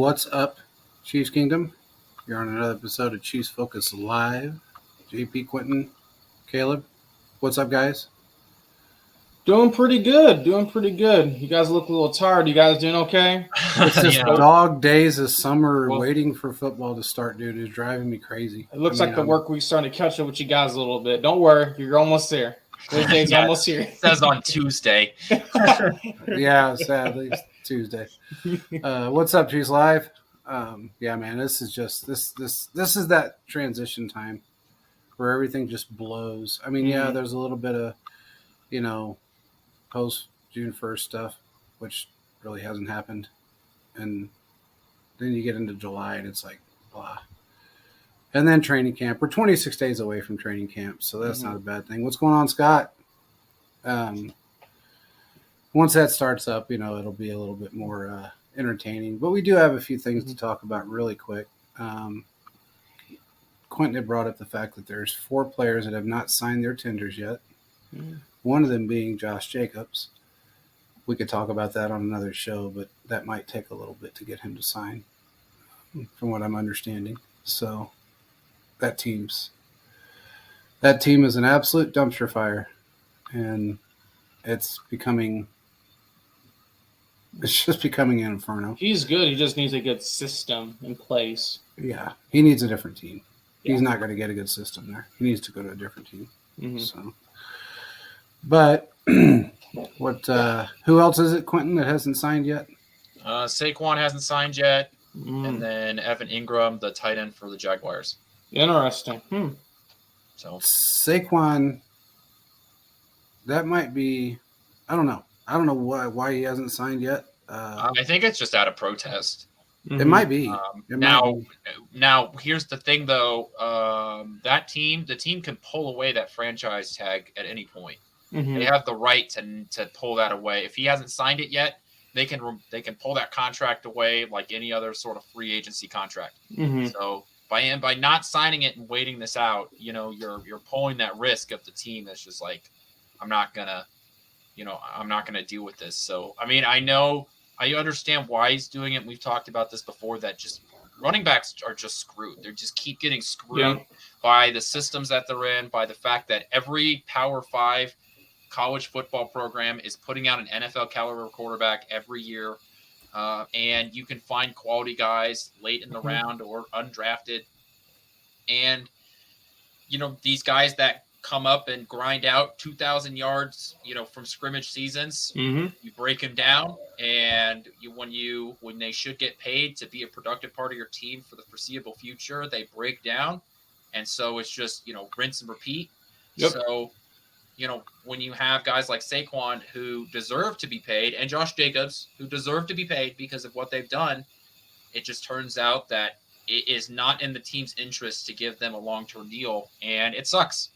What's up, Chiefs Kingdom? You're on another episode of Chiefs Focus Live. JP, Quentin, Caleb. What's up, guys? Doing pretty good. You guys look a little tired. You guys doing okay? It's just dog days of summer Well- waiting for football to start, dude. It's driving me crazy. It looks like the work week's starting to catch up with you guys a little bit. Don't worry, you're almost there. Thursday's almost here. It says on Tuesday. Yeah, sadly, it's Tuesday. What's up, Chiefs Live? Yeah, man, this is just this is that transition time where everything just blows. I mean, yeah, there's a little bit of, post June 1st stuff, which really hasn't happened. And then you get into July and it's like, blah. And then training camp. We're 26 days away from training camp, so that's not a bad thing. What's going on, Scott? Once that starts up, it'll be a little bit more entertaining. But we do have a few things to talk about really quick. Quentin had brought up the fact that there's 4 players that have not signed their tenders yet. One of them being Josh Jacobs. We could talk about that on another show, but that might take a little bit to get him to sign, from what I'm understanding. So that team is an absolute dumpster fire, and it's just becoming an inferno. He's good. He just needs a good system in place. Yeah, he needs a different team. Yeah. He's not going to get a good system there. He needs to go to a different team. So, but who else is it, Quentin, that hasn't signed yet? Saquon hasn't signed yet, and then Evan Ingram, the tight end for the Jaguars. Interesting. So Saquon, that might be. I don't know. I don't know why he hasn't signed yet. I think it's just out of protest. It might be. Now, here's the thing, though. The team can pull away that franchise tag at any point. They have the right to pull that away. If he hasn't signed it yet, they can pull that contract away like any other sort of free agency contract. So by not signing it and waiting this out, you're pulling that risk of the team that's just like, I'm not gonna deal with this. So I mean, I understand why he's doing it. We've talked about this before, that just running backs are just screwed. They just keep getting screwed by the systems that they're in, by the fact that every Power 5 college football program is putting out an NFL caliber quarterback every year. And you can find quality guys late in the round or undrafted. And, these guys that come up and grind out 2,000 yards, from scrimmage seasons, you break them down, and when they should get paid to be a productive part of your team for the foreseeable future, they break down. And so it's just, rinse and repeat. Yep. So, when you have guys like Saquon who deserve to be paid, and Josh Jacobs who deserve to be paid because of what they've done, it just turns out that it is not in the team's interest to give them a long-term deal, and it sucks.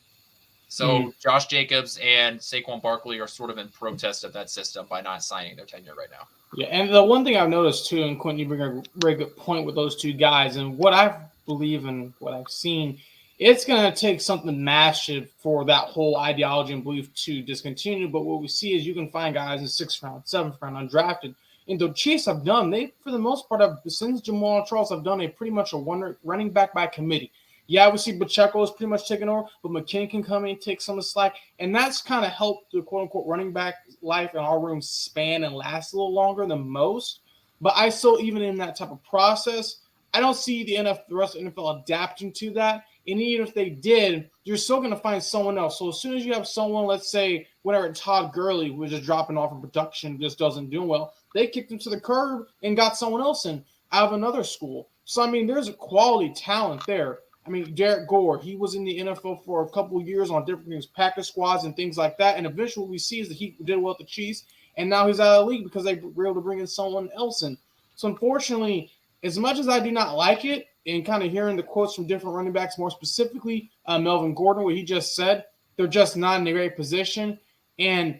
So Josh Jacobs and Saquon Barkley are sort of in protest of that system by not signing their tenure right now. Yeah, and the one thing I've noticed too, and Quentin, you bring a very good point with those two guys, and what I believe and what I've seen, it's going to take something massive for that whole ideology and belief to discontinue. But what we see is you can find guys in 6th round, 7th round, undrafted. And the Chiefs have done, they, for the most part, since Jamal Charles have done a pretty much a one running back by committee. Yeah, we see Pacheco is pretty much taking over, but McKinnon can come in and take some of the slack. And that's kind of helped the quote-unquote running back life in our room span and last a little longer than most. But I still, even in that type of process, I don't see the rest of the NFL adapting to that. And even if they did, you're still going to find someone else. So as soon as you have someone, let's say, whatever, Todd Gurley, who was just dropping off in production, just doesn't do well, they kicked him to the curb and got someone else in out of another school. So, I mean, there's a quality talent there. I mean, Derek Gore, he was in the NFL for a couple of years on different things, practice squads and things like that. And eventually what we see is that he did well at the Chiefs, and now he's out of the league because they were able to bring in someone else in. So, unfortunately, as much as I do not like it, and kind of hearing the quotes from different running backs, more specifically Melvin Gordon, what he just said, they're just not in a great position. And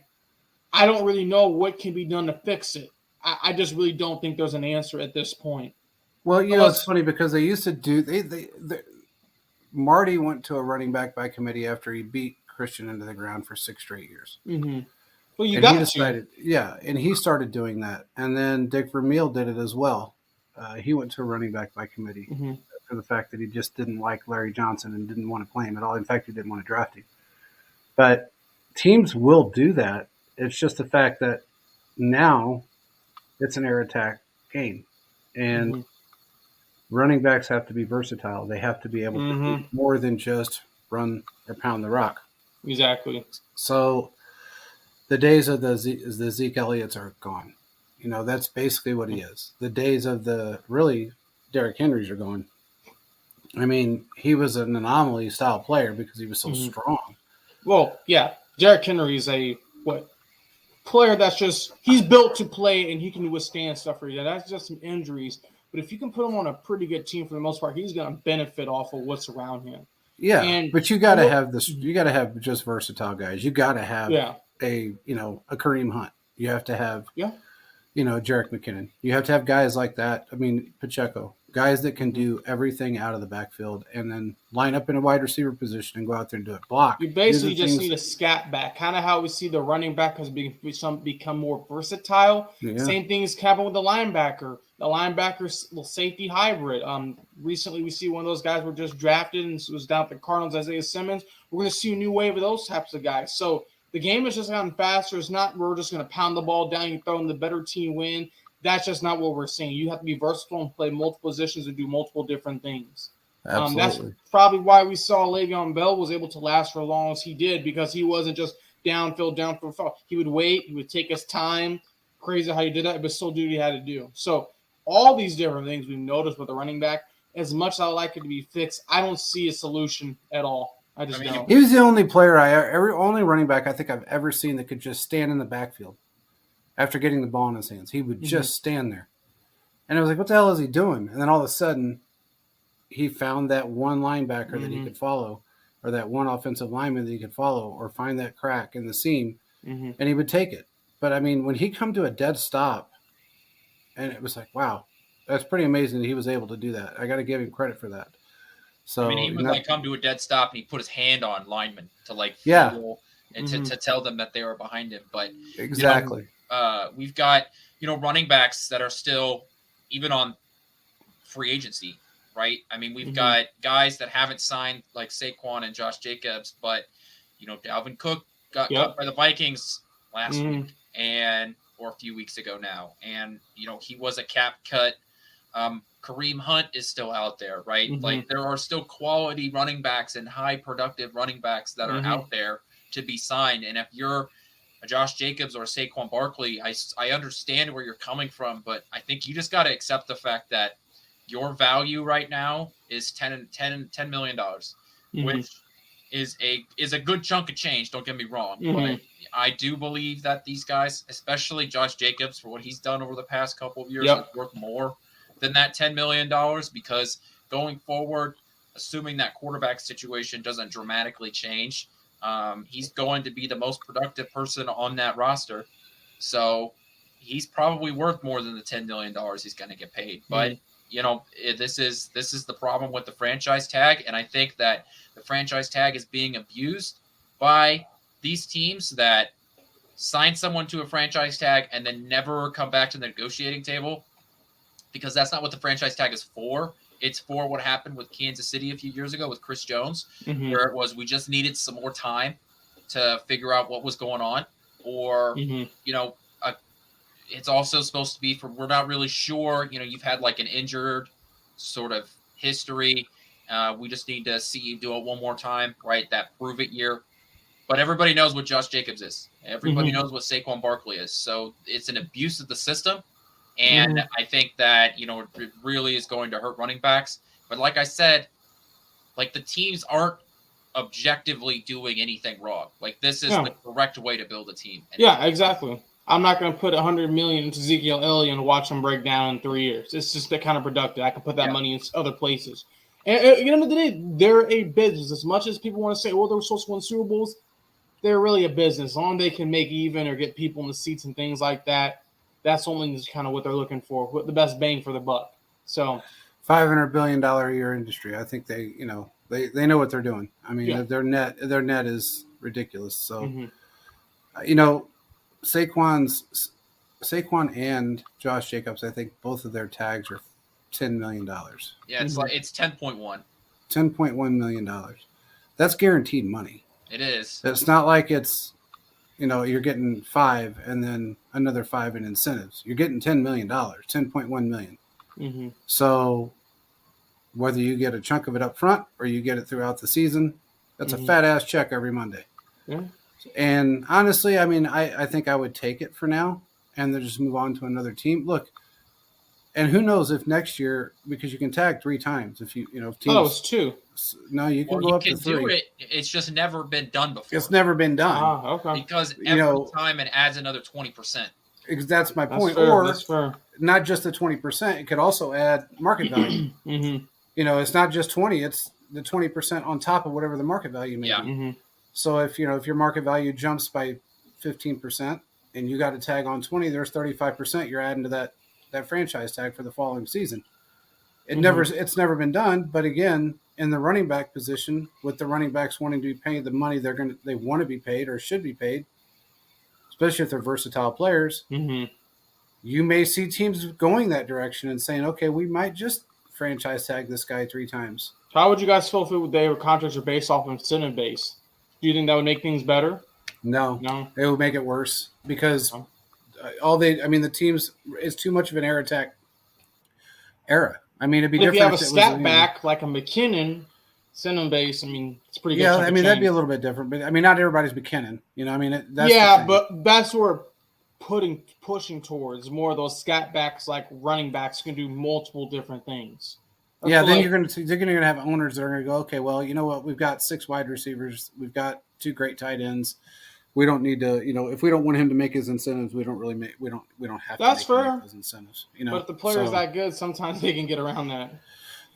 I don't really know what can be done to fix it. I just really don't think there's an answer at this point. Well, it's funny because they used to do Marty went to a running back by committee after he beat Christian into the ground for 6 straight years. Well, and he started doing that. And then Dick Vermeil did it as well. he went to a running back by committee Mm-hmm. for the fact that he just didn't like Larry Johnson and didn't want to play him at all. In fact, he didn't want to draft him. But teams will do that. It's just the fact that now it's an air attack game. And running backs have to be versatile. They have to be able to do more than just run or pound the rock. Exactly. So the days of the Zeke Elliott's are gone. That's basically what he is. The days of the really Derrick Henrys are gone. I mean, he was an anomaly style player because he was so strong. Well, yeah, Derrick Henry is a player that's just he's built to play and he can withstand stuff for you. That's just some injuries. But if you can put him on a pretty good team for the most part, he's going to benefit off of what's around him. Yeah, but you got to have this. You got to have just versatile guys. You got to have a Kareem Hunt. You have to have Jerick McKinnon. You have to have guys like that. I mean, Pacheco, guys that can do everything out of the backfield and then line up in a wide receiver position and go out there and do it. Block. You basically just need a scat back, kind of how we see the running back has become more versatile. Yeah. Same thing is happening with the linebacker. The linebacker safety hybrid. Recently, we see one of those guys were just drafted and was down at the Cardinals, Isaiah Simmons. We're going to see a new wave of those types of guys. So the game has just gotten faster. It's not we're just going to pound the ball down, you throw in the better team win. That's just not what we're seeing. You have to be versatile and play multiple positions and do multiple different things. Absolutely. That's probably why we saw Le'Veon Bell was able to last for as long as he did, because he wasn't just downfield. He would wait. He would take his time. Crazy how he did that, but still do what he had to do. So all these different things we've noticed with the running back, as much as I like it to be fixed, I don't see a solution at all. I don't. He was the only player only running back I think I've ever seen that could just stand in the backfield after getting the ball in his hands. He would just stand there. And I was like, what the hell is he doing? And then all of a sudden, he found that one linebacker that he could follow, or that one offensive lineman that he could follow, or find that crack in the seam, and he would take it. But, I mean, when he come to a dead stop, and it was like, wow, that's pretty amazing that he was able to do that. I got to give him credit for that. So he would come to a dead stop and he put his hand on linemen to feel and to tell them that they were behind him. But exactly, we've got running backs that are still even on free agency, right? I mean, we've got guys that haven't signed like Saquon and Josh Jacobs, but Dalvin Cook got cut by the Vikings last week or a few weeks ago now, and he was a cap cut. Kareem Hunt is still out there, right? Like there are still quality running backs and high productive running backs that are out there to be signed. And if you're a Josh Jacobs or a Saquon Barkley, I understand where you're coming from, but I think you just got to accept the fact that your value right now is $10 million, which is a good chunk of change. Don't get me wrong, but I do believe that these guys, especially Josh Jacobs, for what he's done over the past couple of years, is worth more than that $10 million, because going forward, assuming that quarterback situation doesn't dramatically change, he's going to be the most productive person on that roster. So he's probably worth more than the $10 million he's going to get paid. But, this is the problem with the franchise tag. And I think that the franchise tag is being abused by these teams that sign someone to a franchise tag and then never come back to the negotiating table, because that's not what the franchise tag is for. It's for what happened with Kansas City a few years ago with Chris Jones, where it was we just needed some more time to figure out what was going on. Or, it's also supposed to be for we're not really sure. You've had like an injured sort of history. We just need to see you do it one more time, right? That prove it year. But everybody knows what Josh Jacobs is. Everybody knows what Saquon Barkley is. So it's an abuse of the system. And I think that, it really is going to hurt running backs. But like I said, like the teams aren't objectively doing anything wrong. Like this is the correct way to build a team. And exactly. I'm not going to put $100 million into Ezekiel Elliott and watch him break down in 3 years. It's just that kind of productive. I can put that money in other places. And at the end of the day, they're a business. As much as people want to say, they're supposed to win Super Bowls, they're really a business. As long as they can make even or get people in the seats and things like that, that's only just kind of what they're looking for, what the best bang for the buck. So, $500 billion a year industry. I think they know what they're doing. I mean, their net is ridiculous. So, Saquon and Josh Jacobs, I think both of their tags are $10 million. Yeah, it's like it's 10.1. $10.1 million. That's guaranteed money. It is. It's not like it's, you're getting 5 and then another 5 in incentives. You're getting $10 million, $10.1 million. Mm-hmm. So whether you get a chunk of it up front or you get it throughout the season, that's a fat ass check every Monday. Yeah. And honestly, I mean, I think I would take it for now and then just move on to another team. Look, and who knows if next year, because you can tag 3 times if if teams. Oh, it's 2. No, you can go up to 3. Do it. It's just never been done before. It's never been done. Ah, okay. Because every time it adds another 20%. That's my point. That's fair. Or not just the 20%, it could also add market value. Mm-hmm. It's not just 20, it's the 20% on top of whatever the market value may be. Mm-hmm. So if your market value jumps by 15% and you got a tag on 20, there's 35% you're adding to that franchise tag for the following season. It's never been done, but again, in the running back position, with the running backs wanting to be paid the money they want to be paid or should be paid, especially if they're versatile players, you may see teams going that direction and saying, okay, we might just franchise tag this guy 3 times. How would you guys feel if their contracts are based off incentive base? Do you think that would make things better? No, it would make it worse because the teams, it's too much of an air attack era. I mean, it'd be different if you have a scat back like a McKinnon, incentive base. I mean, it's pretty good. Yeah, I mean that'd be a little bit different, but I mean, not everybody's McKinnon. But that's where pushing towards more of those scat backs, like running backs, can do multiple different things. Then you're going to have owners that are going to go, okay, well, you know what? We've got 6 wide receivers. We've got 2 great tight ends. We don't need to, if we don't want him to make his incentives, we don't have to. That's fair. Make those incentives, But if the player's that good, sometimes they can get around that.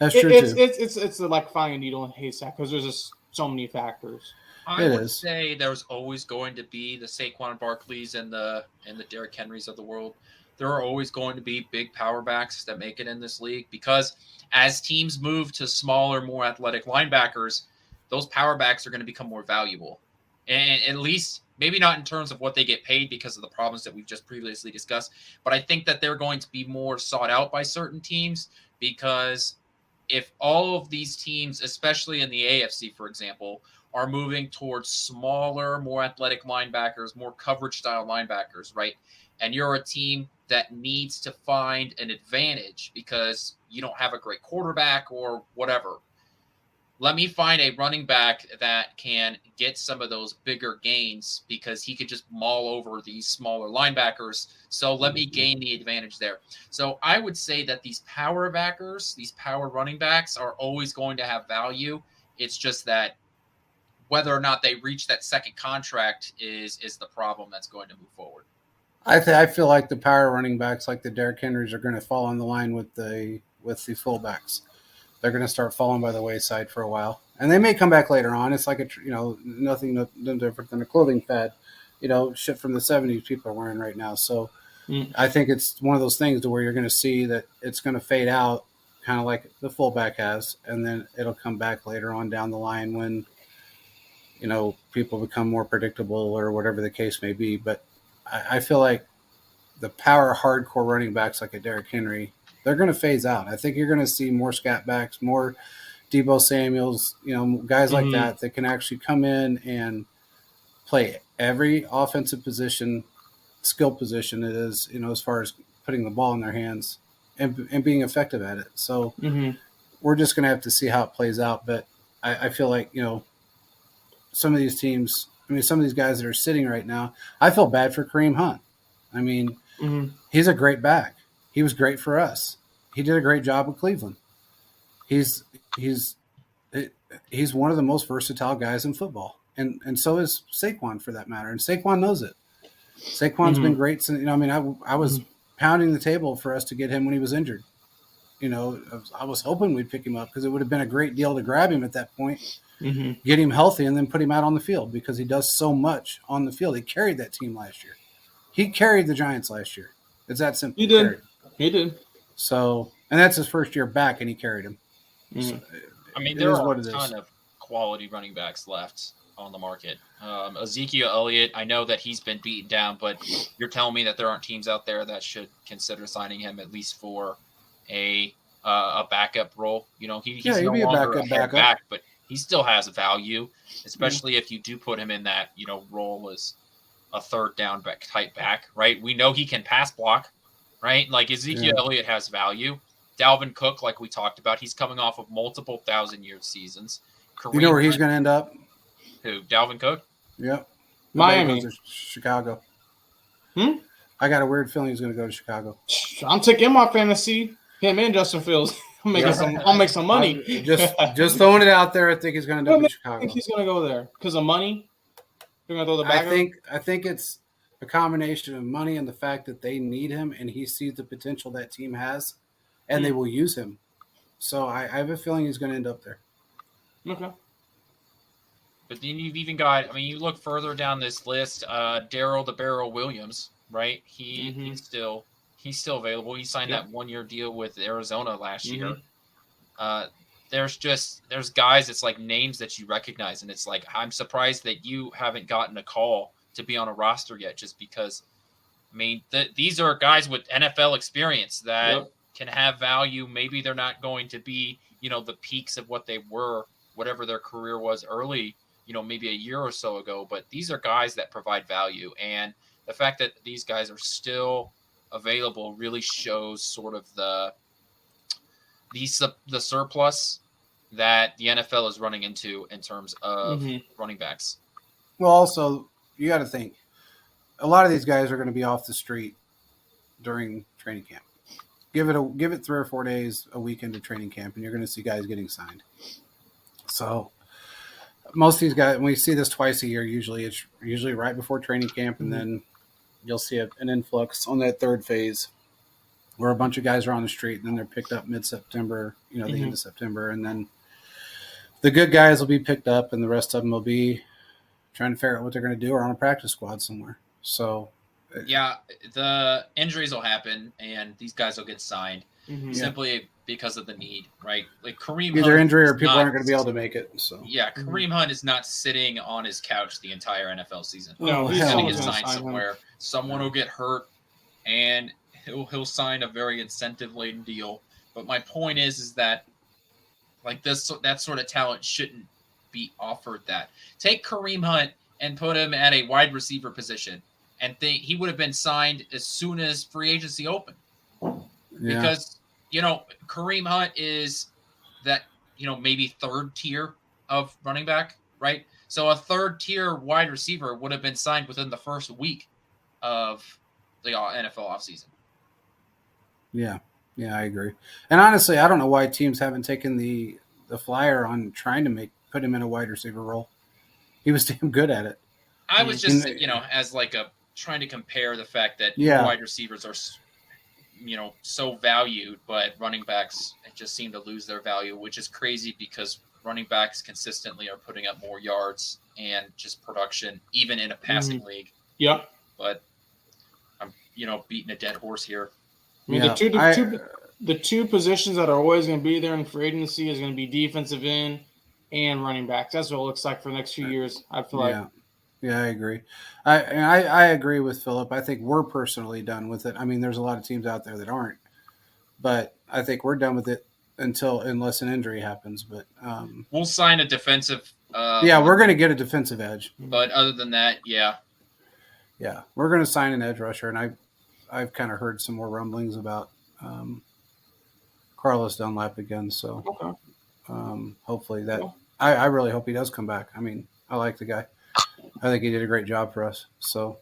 That's true too. It's like finding a needle in a haystack because there's just so many factors. I would say there's always going to be the Saquon Barkleys and the Derrick Henrys of the world. There are always going to be big power backs that make it in this league because as teams move to smaller, more athletic linebackers, those power backs are going to become more valuable. And at least maybe not in terms of what they get paid because of the problems that we've just previously discussed, but I think that they're going to be more sought out by certain teams because if all of these teams, especially in the AFC, for example, are moving towards smaller, more athletic linebackers, more coverage style linebackers, right? And you're a team that needs to find an advantage because you don't have a great quarterback or whatever. Let me find a running back that can get some of those bigger gains because he could just maul over these smaller linebackers. So let me gain the advantage there. So I would say that these power backers, these power running backs are always going to have value. It's just that whether or not they reach that second contract is the problem that's going to move forward. I feel like the power running backs like the Derrick Henrys are going to fall on the line with the fullbacks. They're going to start falling by the wayside for a while, and they may come back later on. It's like nothing different than a clothing fad, shit from the 70s people are wearing right now. So I think it's one of those things to where you're going to see that it's going to fade out, kind of like the fullback has, and then it'll come back later on down the line when people become more predictable or whatever the case may be. But I feel like the power hardcore running backs like a Derrick Henry, they're going to phase out. I think you're going to see more scat backs, more Deebo Samuels, guys like that can actually come in and play every offensive position, skill position it is, as far as putting the ball in their hands and being effective at it. So we're just going to have to see how it plays out. But I feel like, some of these teams, some of these guys that are sitting right now, I feel bad for Kareem Hunt. I mean, he's a great back. He was great for us. He did a great job with Cleveland. He's one of the most versatile guys in football, and so is Saquon for that matter. And Saquon knows it. Saquon's been great since. I was pounding the table for us to get him when he was injured. I was hoping we'd pick him up because it would have been a great deal to grab him at that point, get him healthy, and then put him out on the field because he does so much on the field. He carried that team last year. He carried the Giants last year. It's that simple. He did. So, and that's his first year back, and he carried him. So, there are a ton of quality running backs left on the market. Ezekiel Elliott, I know that he's been beaten down, but you're telling me that there aren't teams out there that should consider signing him at least for a a backup role. You know, he's he'd no be a longer a backup head backup. back, but he still has value, especially if you do put him in that, you know, role as a third down back type back, right? We know he can pass block, right? Like Ezekiel Elliott has value. Dalvin Cook, like we talked about, he's coming off of multiple 1,000-year seasons. You know where he's going to end up? Who? Dalvin Cook? Yep. Miami. Goes to Chicago. Hmm? I got a weird feeling he's going to go to Chicago. I'm taking my fantasy. Him and Justin Fields. I'll make some money. Just throwing it out there. I think he's going to end up in Chicago. I think he's going to go there because of money. They're going to throw the bag. I think it's a combination of money and the fact that they need him, and he sees the potential that team has, and they will use him. So I have a feeling he's going to end up there. Okay. But then you've even got, I mean, you look further down this list, Darrell the Barrel Williams, right? He's still available. He signed that 1-year deal with Arizona last year. There's guys, it's like names that you recognize, and it's like, I'm surprised that you haven't gotten a call to be on a roster yet, just because, I mean, these are guys with NFL experience that can have value. Maybe they're not going to be, you know, the peaks of what they were, whatever their career was early, you know, maybe a year or so ago, but these are guys that provide value. And the fact that these guys are still available really shows sort of the surplus that the NFL is running into in terms of running backs. Well, also, you got to think, a lot of these guys are going to be off the street during training camp. Give it 3 or 4 days a week into training camp, and you're going to see guys getting signed. So most of these guys, when we see this twice a year, it's usually right before training camp, and then you'll see an influx on that third phase where a bunch of guys are on the street, and then they're picked up mid-September, you know, the end of September, and then the good guys will be picked up, and the rest of them will be trying to figure out what they're going to do or on a practice squad somewhere. So, yeah, the injuries will happen, and these guys will get signed simply because of the need, right? Like Kareem either Hunt injury or people aren't going to be able to make it. So yeah, Kareem Hunt is not sitting on his couch the entire NFL season. No, he's going to get signed somewhere. Someone will get hurt, and he'll sign a very incentive-laden deal. But my point is that like that sort of talent shouldn't be offered that. Take Kareem Hunt and put him at a wide receiver position, and think he would have been signed as soon as free agency opened. Because, you know, Kareem Hunt is that, you know, maybe third tier of running back, right? So a third tier wide receiver would have been signed within the first week of the NFL offseason. Yeah, I agree. And honestly, I don't know why teams haven't taken the flyer on trying to put him in a wide receiver role. He was damn good at it. I was just, you know, as like trying to compare the fact that wide receivers are, you know, so valued, but running backs just seem to lose their value, which is crazy because running backs consistently are putting up more yards and just production, even in a passing league. Yep. But I'm, you know, beating a dead horse here. I mean, the two positions that are always going to be there in free agency is going to be defensive end and running backs. That's what it looks like for the next few years. I feel like. Yeah, I agree. I agree with Philip. I think we're personally done with it. I mean, there's a lot of teams out there that aren't, but I think we're done with it unless an injury happens. But we'll sign a defensive. We're going to get a defensive edge. But other than that, yeah, we're going to sign an edge rusher, and I've kind of heard some more rumblings about Carlos Dunlap again. So hopefully that I really hope he does come back. I mean, I like the guy. I think he did a great job for us. So,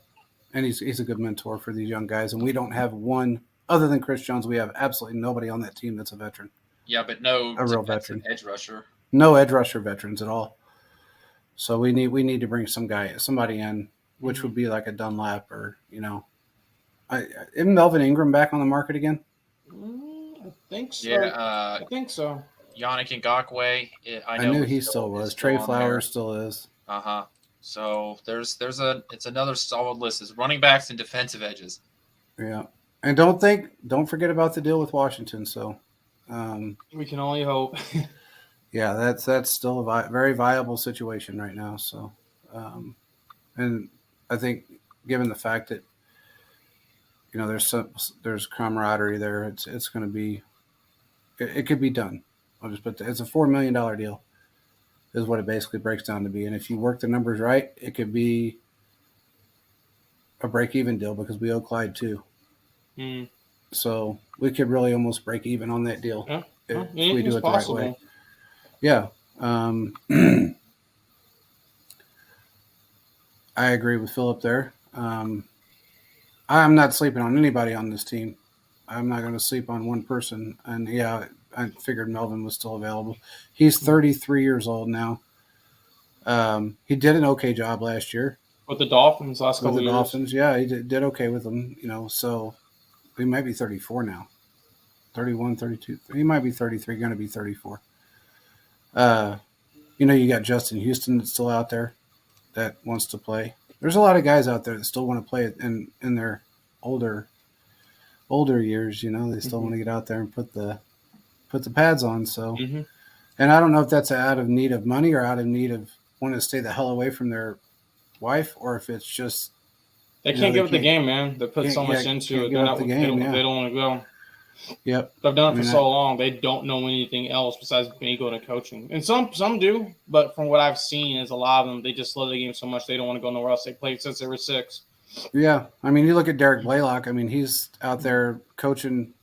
and he's a good mentor for these young guys. And we don't have one other than Chris Jones. We have absolutely nobody on that team that's a veteran. Yeah, but no a real veteran edge rusher. No edge rusher veterans at all. So we need to bring somebody in, which would be like a Dunlap or isn't Melvin Ingram back on the market again? I think so. Yeah, I think so. Yannick Ngakoue. I knew he still was. Trey Flowers still is. So it's another solid list. It's running backs and defensive edges. Yeah, and don't forget about the deal with Washington. So we can only hope. Yeah, that's still a very viable situation right now. So, and I think given the fact that there's camaraderie there, it's going to be It could be done. I'll just put that. It's a $4 million deal, is what it basically breaks down to be. And if you work the numbers right, it could be a break-even deal because we owe Clyde too. Mm. So we could really almost break even on that deal if we do it possible. the right way. Yeah. I agree with Philip there. I'm not sleeping on anybody on this team. I'm not going to sleep on one person. And yeah, I figured Melvin was still available. He's 33 years old now. He did an okay job last year with the Dolphins last couple of years. Dolphins, yeah, he did okay with them. So he might be 34 now, 31, 32. He might be 33, going to be 34. You got Justin Houston that's still out there that wants to play. There's a lot of guys out there that still want to play in their older years. They still want to get out there and put the pads on. So, and I don't know if that's out of need of money or out of need of wanting to stay the hell away from their wife, or if it's just they can't give up the game, man. They put so much into it. They don't want to go. Yep. They've done it for so long. They don't know anything else besides being good at coaching. And some do, but from what I've seen is a lot of them, they just love the game so much they don't want to go nowhere else. They played since they were 6. Yeah. You look at Derek Blaylock. He's out there coaching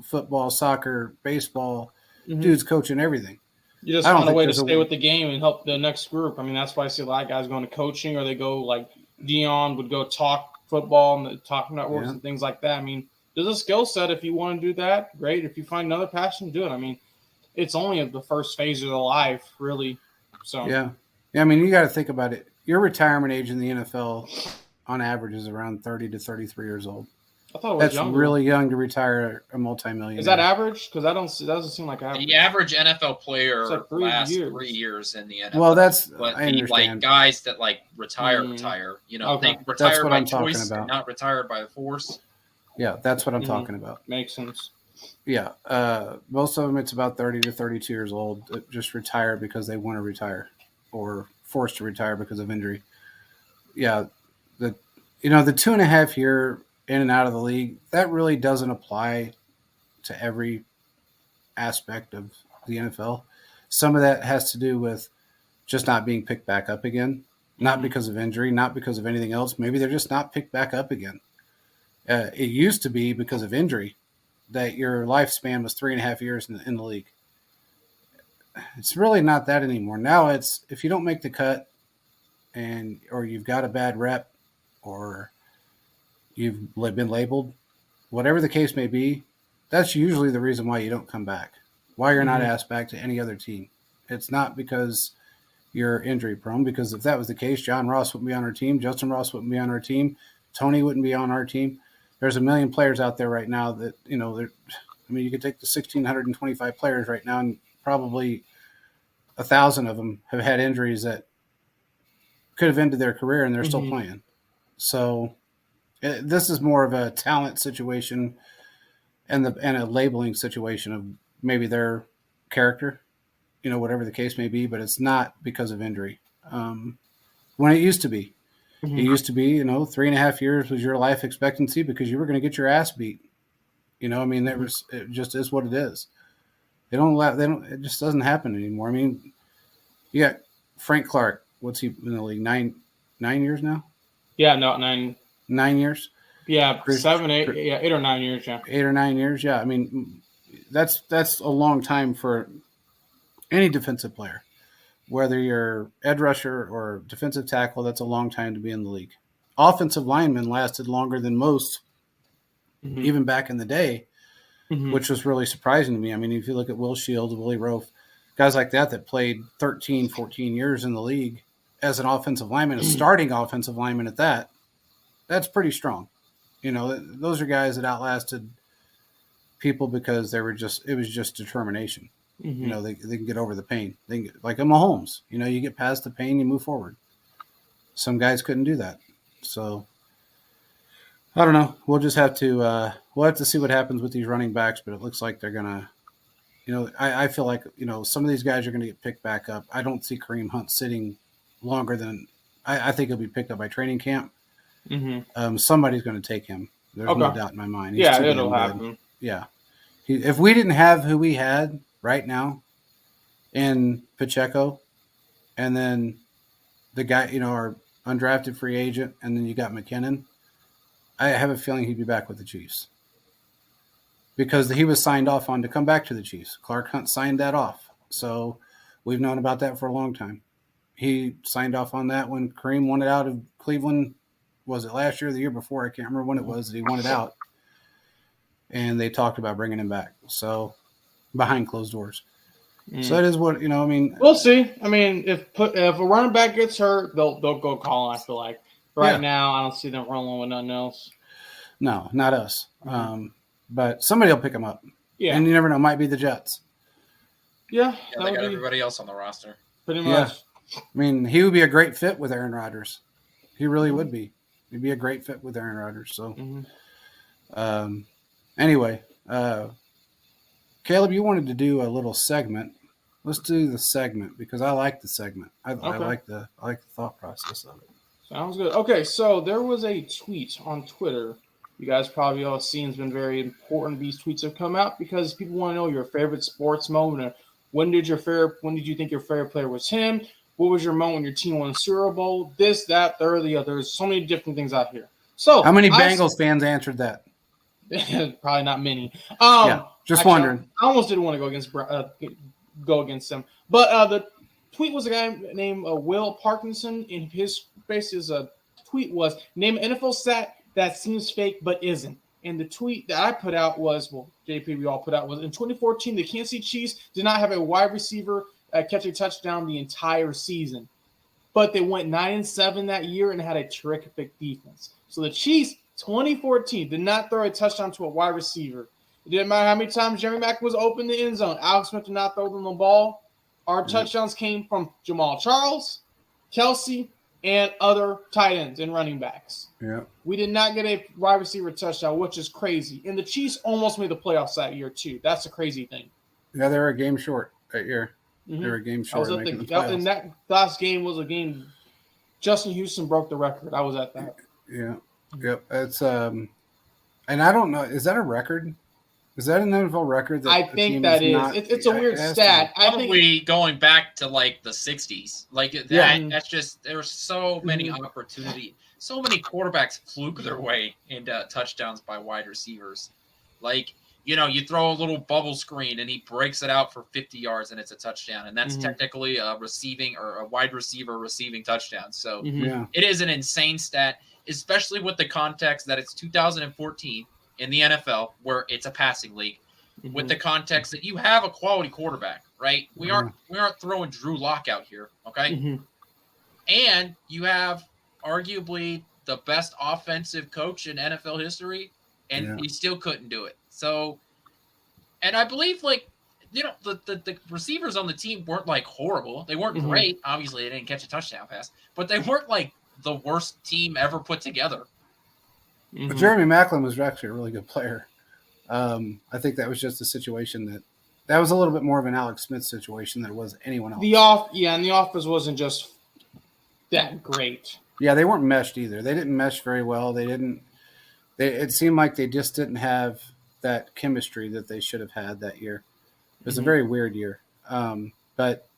football, soccer, baseball. Dude's coaching everything. You just find a way to stay with the game and help the next group. That's why I see a lot of guys going to coaching, or they go like Dion would go talk football and the talk networks and things like that. There's a skill set. If you want to do that, great. If you find another passion, do it. It's only the first phase of their life, really. So yeah. You got to think about it. Your retirement age in the NFL, on average, is around 30 to 33 years old. I thought it was That's younger. Really young to retire a multimillionaire. Is that average? Because that doesn't seem like average. The average NFL player like lasts 3 years in the NFL. Well, I understand. Like guys that retire. They retire by choice, not retired by force. Yeah, that's what I'm talking about. Makes sense. Yeah, most of them it's about 30 to 32 years old that just retire because they want to retire, or forced to retire because of injury. Yeah, the 2.5 year in and out of the league, that really doesn't apply to every aspect of the NFL. Some of that has to do with just not being picked back up again, not because of injury, not because of anything else. Maybe they're just not picked back up again. It used to be because of injury that your lifespan was 3.5 years in the league. It's really not that anymore. Now it's if you don't make the cut or you've got a bad rep or you've been labeled, whatever the case may be, that's usually the reason why you don't come back, why you're not asked back to any other team. It's not because you're injury prone, because if that was the case, John Ross wouldn't be on our team, Justin Ross wouldn't be on our team, Tony wouldn't be on our team. There's a million players out there right now that, you could take the 1,625 players right now and probably 1,000 of them have had injuries that could have ended their career and they're still playing. So this is more of a talent situation and a labeling situation of maybe their character, whatever the case may be, but it's not because of injury. When it used to be. It used to be, 3.5 years was your life expectancy because you were going to get your ass beat. It just is what it is. It just doesn't happen anymore. You got Frank Clark. What's he in the league? 9 years now? Yeah, no, 9. 9 years? Yeah, 7, 8, 8 or 9 years, yeah. 8 or 9 years, yeah. That's a long time for any defensive player. Whether you're edge rusher or defensive tackle, that's a long time to be in the league. Offensive linemen lasted longer than most, even back in the day, which was really surprising to me. If you look at Will Shields, Willie Roaf, guys like that played 13, 14 years in the league as an offensive lineman, a starting offensive lineman at that, that's pretty strong. Those are guys that outlasted people because it was just determination. They can get over the pain. They can get, like a Mahomes. You get past the pain, you move forward. Some guys couldn't do that. So I don't know. We'll just have to see what happens with these running backs, but it looks like they're gonna. I feel like some of these guys are gonna get picked back up. I don't see Kareem Hunt sitting longer than. I think he'll be picked up by training camp. Somebody's going to take him. There's no doubt in my mind. It'll happen. Yeah. If we didn't have who we had right now in Pacheco, and then the guy, our undrafted free agent, and then you got McKinnon, I have a feeling he'd be back with the Chiefs because he was signed off on to come back to the Chiefs. Clark Hunt signed that off. So we've known about that for a long time. He signed off on that when Kareem wanted out of Cleveland. Was it last year or the year before? I can't remember when it was that he wanted out. And they talked about bringing him back. So behind closed doors. So that is what, we'll see. I mean, if a running back gets hurt, they'll go call him, I feel like. Right now, I don't see them rolling with nothing else. No, not us. But somebody will pick him up. Yeah. And you never know. Might be the Jets. Yeah. They got everybody else on the roster. Pretty much. I mean, he would be a great fit with Aaron Rodgers. He really would be. He'd be a great fit with Aaron Rodgers. So, anyway, Caleb, you wanted to do a little segment. Let's do the segment because I like the segment. I like the thought process of it. Sounds good. Okay, so there was a tweet on Twitter. You guys probably all seen. It's been very important. These tweets have come out because people want to know your favorite sports moment. When did you think your favorite player was him? What was your moment when your team won the Super Bowl? This, that, third, the other. There's so many different things out here. So, how many Bengals fans answered that? Probably not many. Just wondering. I almost didn't want to go against them, but the tweet was a guy named Will Parkinson, and his tweet was name an NFL stat that seems fake but isn't. And the tweet that I put out was, JP, we all put out was in 2014, the Kansas City Chiefs did not have a wide receiver catch a touchdown the entire season, but they went 9-7 that year and had a terrific defense. So the Chiefs, 2014, did not throw a touchdown to a wide receiver. It didn't matter how many times Jeremy Mack was open in the end zone. Alex Smith did not throw them the ball. Our touchdowns came from Jamal Charles, Kelsey, and other tight ends and running backs. Yeah. We did not get a wide receiver touchdown, which is crazy. And the Chiefs almost made the playoffs that year, too. That's a crazy thing. Yeah, they were a game short that year. They were a game short. And that last game was a game Justin Houston broke the record. I was at that. Yeah. Yep. It's and I don't know. Is that a record? Is that an NFL record? That I think that is. It's a weird stat. Probably going back to like the 60s. Like that. That's just there's so many opportunities. So many quarterbacks fluke their way into touchdowns by wide receivers. Like, you throw a little bubble screen and he breaks it out for 50 yards and it's a touchdown. And that's technically a receiving or a wide receiver receiving touchdown. So it is an insane stat, especially with the context that it's 2014 in the NFL where it's a passing league with the context that you have a quality quarterback, right? We aren't throwing Drew Lock out here. Okay. And you have arguably the best offensive coach in NFL history and he still couldn't do it. So, and I believe the receivers on the team weren't like horrible. They weren't great. Obviously, they didn't catch a touchdown pass, but they weren't like the worst team ever put together. But Jeremy Maclin was actually a really good player. I think that was just a situation that was a little bit more of an Alex Smith situation than it was anyone else. And the offense wasn't just that great. Yeah, they weren't meshed either. They didn't mesh very well. It seemed like they just didn't have that chemistry that they should have had that year. It was a very weird year. But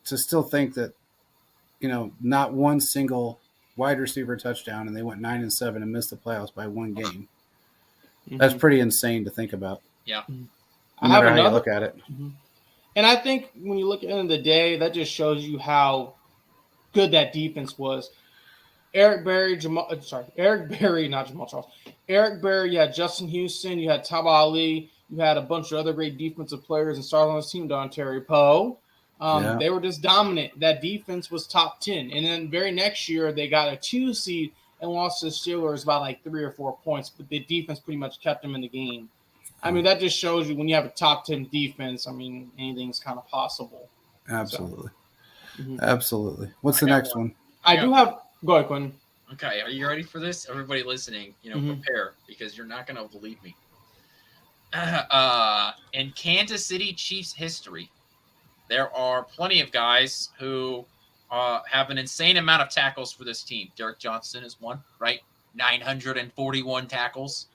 to still think that, not one single wide receiver touchdown and they went 9-7 and missed the playoffs by one game. That's pretty insane to think about. Yeah. No matter how you look at it. And I think when you look at the end of the day, that just shows you how good that defense was. Eric Berry, not Jamal Charles. Eric Berry, you had Justin Houston, you had Taba Ali, you had a bunch of other great defensive players and stars on this team, Don Terry Poe. They were just dominant. That defense was top 10. And then very next year, they got a 2 seed and lost to the Steelers by like 3 or 4 points, but the defense pretty much kept them in the game. I mean, that just shows you when you have a top 10 defense, I mean, anything's kind of possible. Absolutely. Absolutely. What's the next one? I do have – go ahead, Quentin. Okay, are you ready for this? Everybody listening, prepare because you're not going to believe me. In Kansas City Chiefs history, there are plenty of guys who have an insane amount of tackles for this team. Derek Johnson is one, right? 941 tackles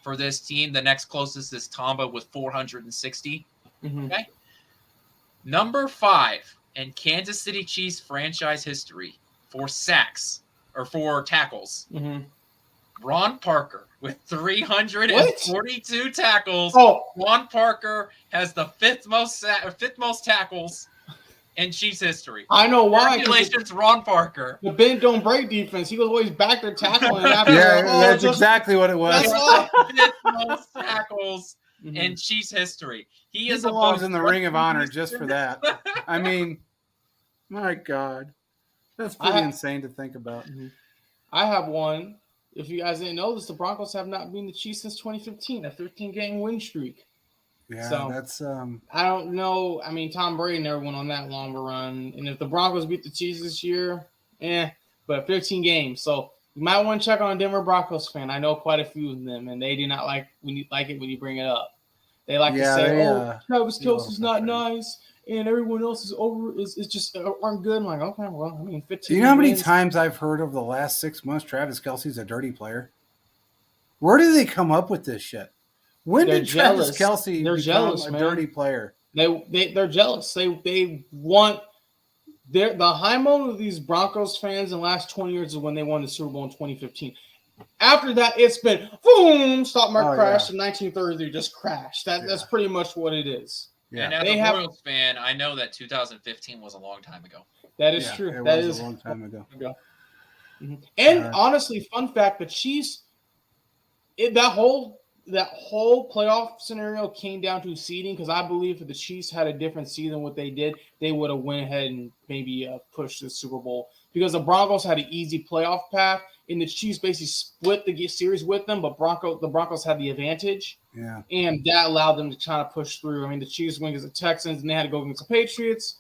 for this team. The next closest is Tamba with 460. Okay. Number 5 in Kansas City Chiefs franchise history for sacks or for tackles. Ron Parker with 342 tackles. Oh, Ron Parker has the fifth most tackles in Chiefs history. I know why. Congratulations, Ron Parker. The bend don't break defense. He was always back there tackling. After that's exactly what it was. That's why. Fifth most tackles in Chiefs history. He belongs in the Ring of Honor just for that. I mean, my God, that's pretty insane to think about. I have one. If you guys didn't know this, the Broncos have not been the Chiefs since 2015, a 13-game win streak. Yeah, so that's. I don't know. I mean, Tom Brady never went on that long of a run, and if the Broncos beat the Chiefs this year, but 15 games. So you might want to check on a Denver Broncos fan. I know quite a few of them, and they do not like it when you bring it up. They like to say, Travis Kelce's not nice, and everyone else is just aren't good. I'm like, okay, well, I mean, 15. Do you know how many times I've heard over the last 6 months Travis Kelce's a dirty player? Where do they come up with this shit? When did Travis Kelce become a dirty player? They're jealous. They want the high moment of these Broncos fans in the last 20 years is when they won the Super Bowl in 2015. After that, it's been boom, stop mark crash, and 1933 just crashed. That's pretty much what it is. Yeah. And as a Royals fan, I know that 2015 was a long time ago. That is true. That is a long time ago. And honestly, fun fact: the Chiefs, that whole playoff scenario came down to seeding, because I believe if the Chiefs had a different seed than what they did, they would have went ahead and maybe pushed the Super Bowl, because the Broncos had an easy playoff path, and the Chiefs basically split the series with them, but the Broncos had the advantage. Yeah. And that allowed them to try to push through. I mean, the Chiefs went against the Texans, and they had to go against the Patriots.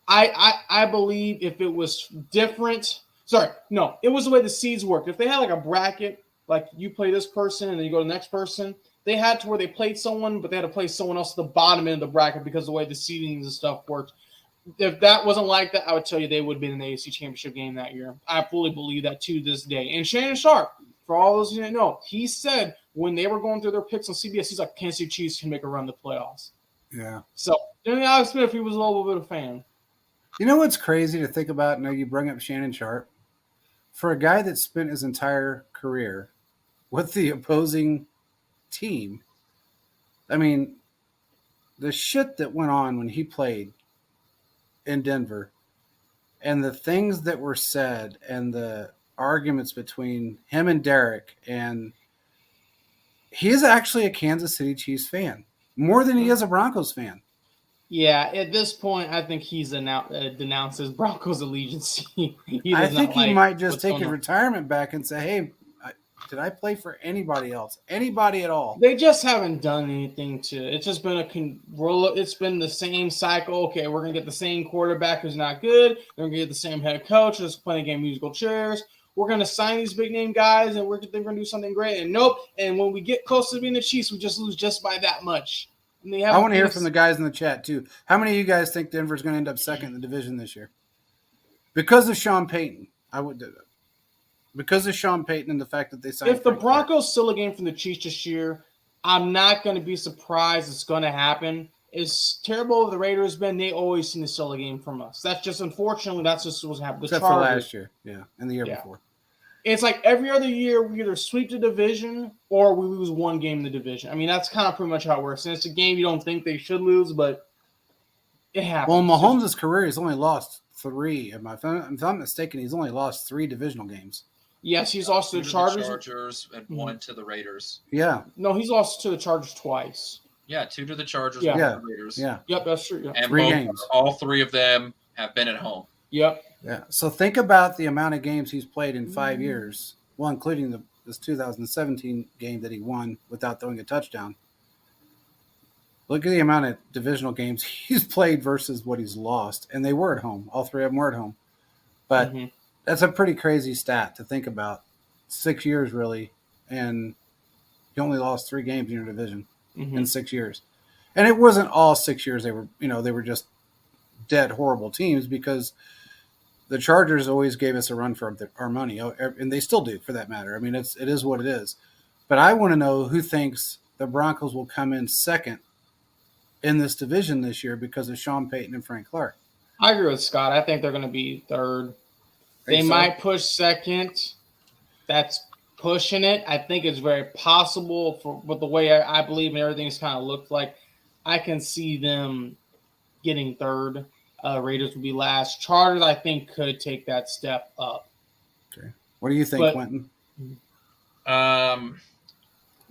I believe if it was different – it was the way the seeds worked. If they had like a bracket, like you play this person and then you go to the next person, they had to where they played someone, but they had to play someone else at the bottom end of the bracket because of the way the seedings and stuff worked. If that wasn't like that, I would tell you they would have been in the AFC Championship game that year. I fully believe that to this day. And Shannon Sharp, for all those who didn't know, he said when they were going through their picks on CBS, he's like, Kansas City Chiefs can make a run to the playoffs. Yeah. So, Alex Smith, he was a little bit of a fan. You know what's crazy to think about? Now you bring up Shannon Sharp. For a guy that spent his entire career with the opposing team, I mean, the shit that went on when he played in Denver and the things that were said and the arguments between him and Derek, and he is actually a Kansas City Chiefs fan more than he is a Broncos fan. Yeah, at this point, I think he's denounced his Broncos allegiance. I think he might just take his retirement back and say, hey, did I play for anybody else? Anybody at all? They just haven't done anything to it. It's just been it's been the same cycle. Okay, we're going to get the same quarterback who's not good. They're going to get the same head coach who's playing game musical chairs. We're going to sign these big name guys, and they're going to do something great. And nope. And when we get close to being the Chiefs, we just lose just by that much. I want to hear from the guys in the chat, too. How many of you guys think Denver's going to end up second in the division this year? Because of Sean Payton, I would do that. Because of Sean Payton and the fact that they signed. If the Broncos steal a game from the Chiefs this year, I'm not going to be surprised it's going to happen. As terrible as the Raiders have been, they always seem to steal a game from us. That's just, unfortunately, that's just what's happened. Except for last year, and the year before. It's like every other year we either sweep the division or we lose one game in the division. I mean, that's kind of pretty much how it works. And it's a game you don't think they should lose, but it happens. Well, Mahomes' career, he's only lost 3. If I'm not mistaken, he's only lost 3 divisional games. Yes, he's lost to the Chargers. And 1 to the Raiders. Yeah. No, he's lost to the Chargers twice. Yeah, 2 to the Chargers, 1 to the Raiders. Yeah. Yep, that's true. Yeah. And 3 games. All 3 of them have been at home. Yep. Yeah. So think about the amount of games he's played in 5 years. Well, including this 2017 game that he won without throwing a touchdown. Look at the amount of divisional games he's played versus what he's lost. And they were at home. All 3 of them were at home. But that's a pretty crazy stat to think about. 6 years, really. And you only lost 3 games in your division in 6 years. And it wasn't all 6 years. They were just dead, horrible teams, because the Chargers always gave us a run for our money, and they still do, for that matter. I mean, it is what it is. But I want to know who thinks the Broncos will come in second in this division this year because of Sean Payton and Frank Clark. I agree with Scott. I think they're going to be third. They might push second. That's pushing it. I think it's very possible with the way I believe and everything's kind of looked like. I can see them getting third. Raiders will be last. Chargers, I think, could take that step up. Okay. What do you think, Quentin?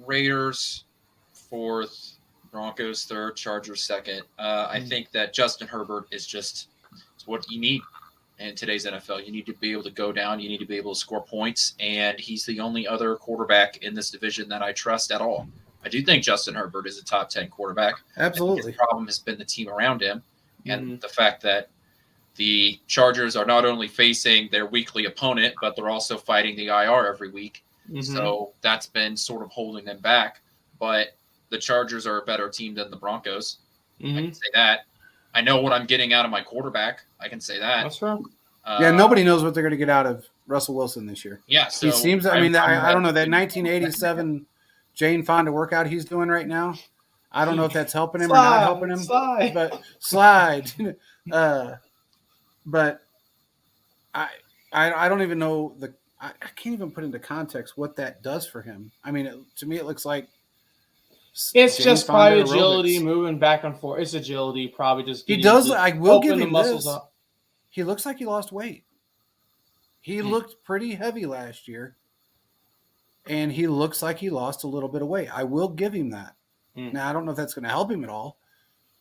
Raiders fourth, Broncos third, Chargers second. I think that Justin Herbert is just what you need in today's NFL. You need to be able to go down. You need to be able to score points, and he's the only other quarterback in this division that I trust at all. I do think Justin Herbert is a top 10 quarterback. Absolutely. His problem has been the team around him and the fact that the Chargers are not only facing their weekly opponent, but they're also fighting the IR every week. So that's been sort of holding them back. But the Chargers are a better team than the Broncos. I can say that. I know what I'm getting out of my quarterback. I can say that. That's right. Yeah, nobody knows what they're going to get out of Russell Wilson this year. Yeah, so he seems. I mean, I don't know that 1987 Jane Fonda workout he's doing right now. I don't know if that's helping him or not helping him. But slide. But I don't even know I can't even put into context what that does for him. I mean, to me, it looks like it's just probably agility, moving back and forth. It's agility, probably just. He does. I will give him this. He looks like he lost weight. He looked pretty heavy last year, and he looks like he lost a little bit of weight. I will give him that. Now, I don't know if that's going to help him at all,